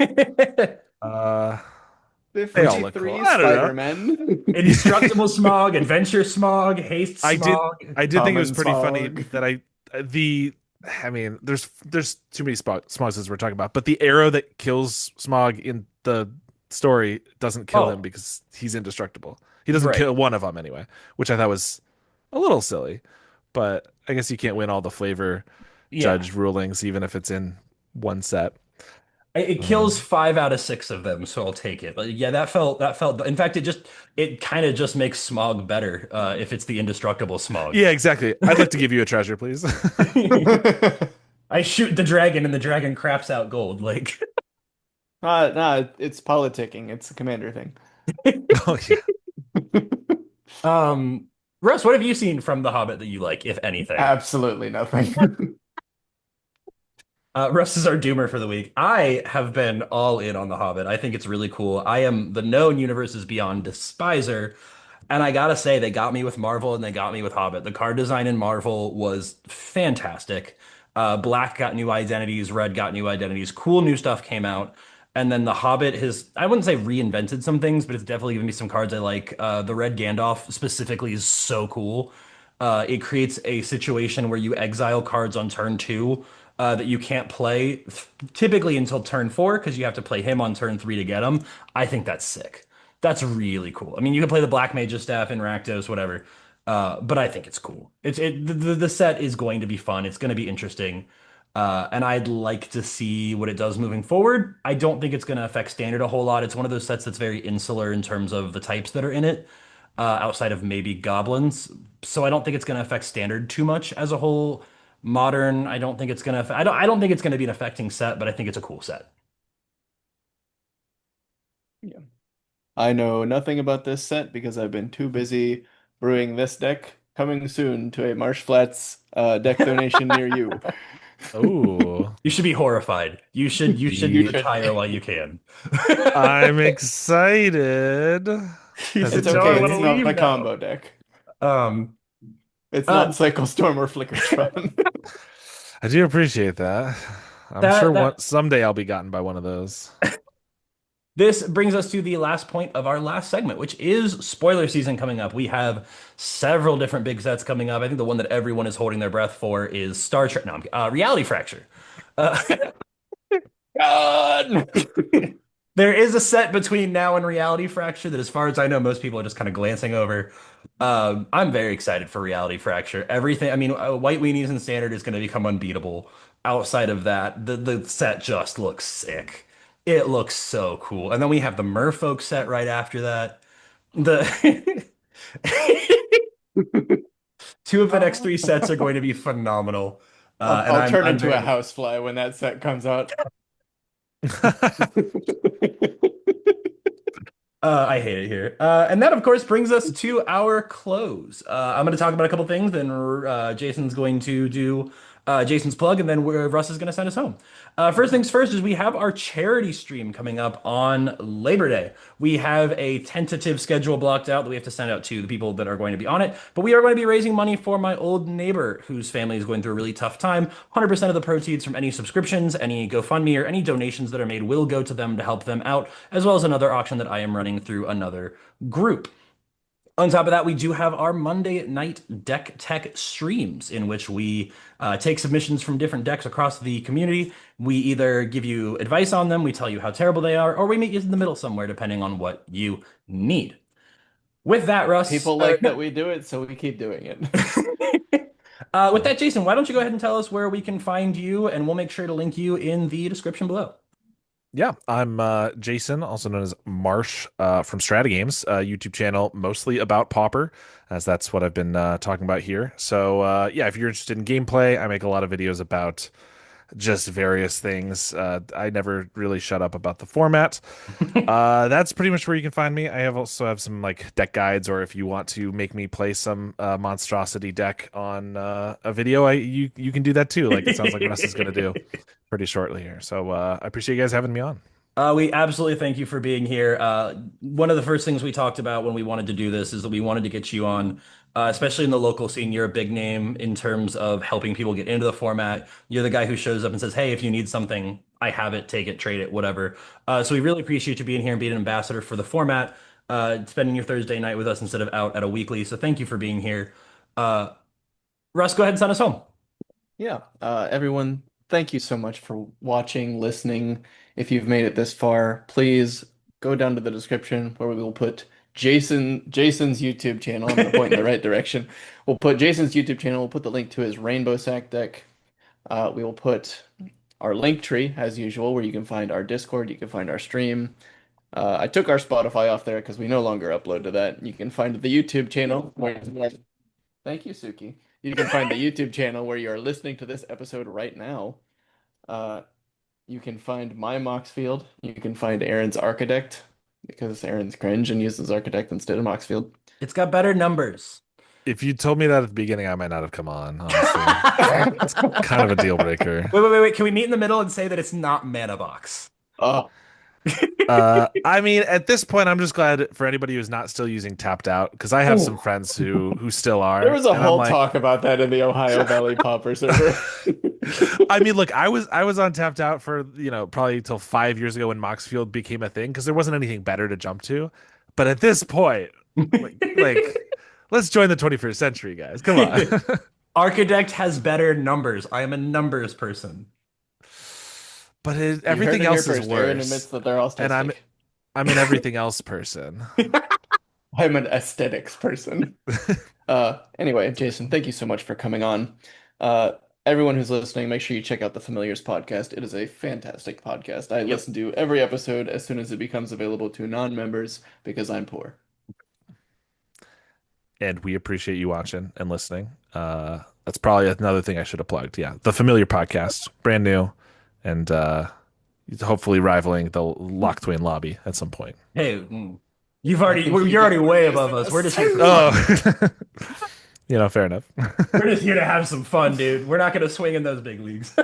Uh, The they all look cool. 53 I don't know. Spider-Man. Indestructible Smog, Adventure Smog, Haste I did Smog. I did think it was Common pretty funny Smog. that the I mean there's too many smogs as we're talking about, but the arrow that kills Smog in the story doesn't kill him Oh, because he's indestructible. He doesn't right. kill one of them anyway, which I thought was a little silly, but I guess you can't win all the flavor Yeah. judge rulings even if it's in one set. It kills 5 out of 6 of them, so I'll take it. But yeah, that felt. In fact, it kind of just makes smog better if it's the indestructible smog. Yeah, exactly. I'd like to give you a treasure, please. I shoot the dragon and the dragon craps out gold. Like, Nah, it's politicking. It's a commander thing. Oh yeah. um, Russ, what have you seen from The Hobbit that you like, if anything? Absolutely nothing. Russ is our doomer for the week. I have been all in on The Hobbit. I think it's really cool. I am the known universes beyond despiser, and I gotta say, they got me with Marvel and they got me with Hobbit. The card design in Marvel was fantastic. Black got new identities, Red got new identities, cool new stuff came out. And then The Hobbit has, I wouldn't say reinvented some things, but it's definitely given me some cards I like. The Red Gandalf specifically is so cool. It creates a situation where you exile cards on turn 2 that you can't play typically until turn 4 because you have to play him on turn 3 to get him. I think that's sick. That's really cool. I mean, you can play the Black Mage's Staff in Rakdos, whatever. But I think it's cool. The set is going to be fun. It's going to be interesting. And I'd like to see what it does moving forward. I don't think it's going to affect standard a whole lot. It's one of those sets that's very insular in terms of the types that are in it, outside of maybe goblins. So I don't think it's going to affect standard too much as a whole. Modern, I don't think it's going to. I don't think it's going to be an affecting set, but I think it's a cool set. Yeah. I know nothing about this set because I've been too busy brewing this deck. Coming soon to a MarshFlats deck donation near you. Oh, You should be horrified. You should You should. retire while you can. I'm excited. You As a It's should know I okay. want It's to not leave the now. combo deck. Um, It's not uh, Cycle Storm or Flickertron. I do appreciate that. I'm sure that that someday I'll be gotten by one of those. This brings us to the last point of our last segment, which is spoiler season coming up. We have several different big sets coming up. I think the one that everyone is holding their breath for is Star Trek. No, Reality Fracture. Uh, God! there is a set between now and Reality Fracture that, as far as I know, most people are just kind of glancing over. I'm very excited for Reality Fracture. Everything, I mean, White Weenies and Standard is going to become unbeatable. Outside of that, the set just looks sick. It looks so cool. And then we have the Merfolk set right after that. The two of the next three sets are going to be phenomenal. And I'll turn I'm into a very housefly when that set comes out. I hate it here. And that, of course, brings us to our close. I'm going to talk about a couple things, then Jason's going to do Jason's plug, and then Russ is going to send us home. First things first is we have our charity stream coming up on Labor Day. We have a tentative schedule blocked out that we have to send out to the people that are going to be on it, but we are going to be raising money for my old neighbor whose family is going through a really tough time. 100% of the proceeds from any subscriptions, any GoFundMe, or any donations that are made will go to them to help them out, as well as another auction that I am running through another group. On top of that, we do have our Monday night deck tech streams in which we take submissions from different decks across the community. We either give you advice on them, we tell you how terrible they are, or we meet you in the middle somewhere, depending on what you need. With that, Russ, People like that we do it, so we keep doing it. with that, Jason, why don't you go ahead and tell us where we can find you, and we'll make sure to link you in the description below. Yeah, I'm Jason, also known as Marsh from StrataGames, YouTube channel mostly about Pauper, as that's what I've been talking about here. So yeah, if you're interested in gameplay, I make a lot of videos about just various things. I never really shut up about the format. That's pretty much where you can find me. Also have some like deck guides, or if you want to make me play some monstrosity deck on a video, you can do that too. Like it sounds like Russ is going to do pretty shortly here. So I appreciate you guys having me on. We absolutely thank you for being here. One of the first things we talked about when we wanted to do this is that we wanted to get you on, especially in the local scene. You're a big name in terms of helping people get into the format. You're the guy who shows up and says, "Hey, if you need something, I have it, take it, trade it, whatever." So we really appreciate you being here and being an ambassador for the format, spending your Thursday night with us instead of out at a weekly. So thank you for being here. Uh, Russ, go ahead and send us home. Yeah, everyone, thank you so much for watching, listening. If you've made it this far, please go down to the description where we will put Jason's YouTube channel. I'm gonna point in the right direction. We'll put Jason's YouTube channel. We'll put the link to his Rainbow Sack deck. We will put our link tree, as usual, where you can find our Discord, you can find our stream. I took our Spotify off there because we no longer upload to that. You can find the YouTube channel thank you, Suki. You can find the YouTube channel where you are listening to this episode right now. Uh, you can find my Moxfield. You can find Aaron's Architect because Aaron's cringe and uses Architect instead of Moxfield. It's got better numbers. If you told me that at the beginning, I might not have come on, honestly. It's kind of a deal breaker. Wait. Can we meet in the middle and say that it's not Mana Box? Oh, I mean, at this point, I'm just glad for anybody who's not still using Tapped Out, because I have some friends who still are. there was a and I'm whole like, talk about that in the Ohio Valley Pauper server. I mean, look, I was on Tapped Out for, probably till 5 years ago when Moxfield became a thing, because there wasn't anything better to jump to. But at this point, like let's join the 21st century, guys. Come on. Architect has better numbers. I am a numbers person. But You everything heard it else here is first. Aaron worse. admits that they're all And I'm statistic. I'm an everything else person. I'm an aesthetics person. Anyway, Jason, thank you so much for coming on. Everyone who's listening, make sure you check out the Familiars podcast. It is a fantastic podcast. I listen to every episode as soon as it becomes available to non-members because I'm poor. And we appreciate you watching and listening. That's probably another thing I should have plugged. Yeah, the Familiar podcast, brand new, and hopefully rivaling the Lock Twain lobby at some point. Hey, you're already way above us. We're just here for fun. Oh, fair enough. We're just here to have some fun, dude. We're not gonna swing in those big leagues.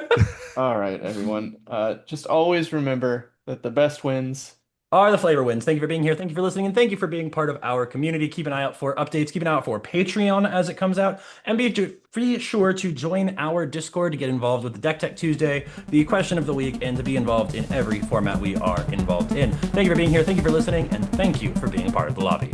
All right, everyone. Just always remember that the best wins. Are the flavor wins. Thank you for being here. Thank you for listening, and thank you for being part of our community. Keep an eye out for updates. Keep an eye out for Patreon as it comes out, and be sure to join our Discord to get involved with the Deck Tech Tuesday, the question of the week, and to be involved in every format we are involved in. Thank you for being here. Thank you for listening, and thank you for being part of the lobby.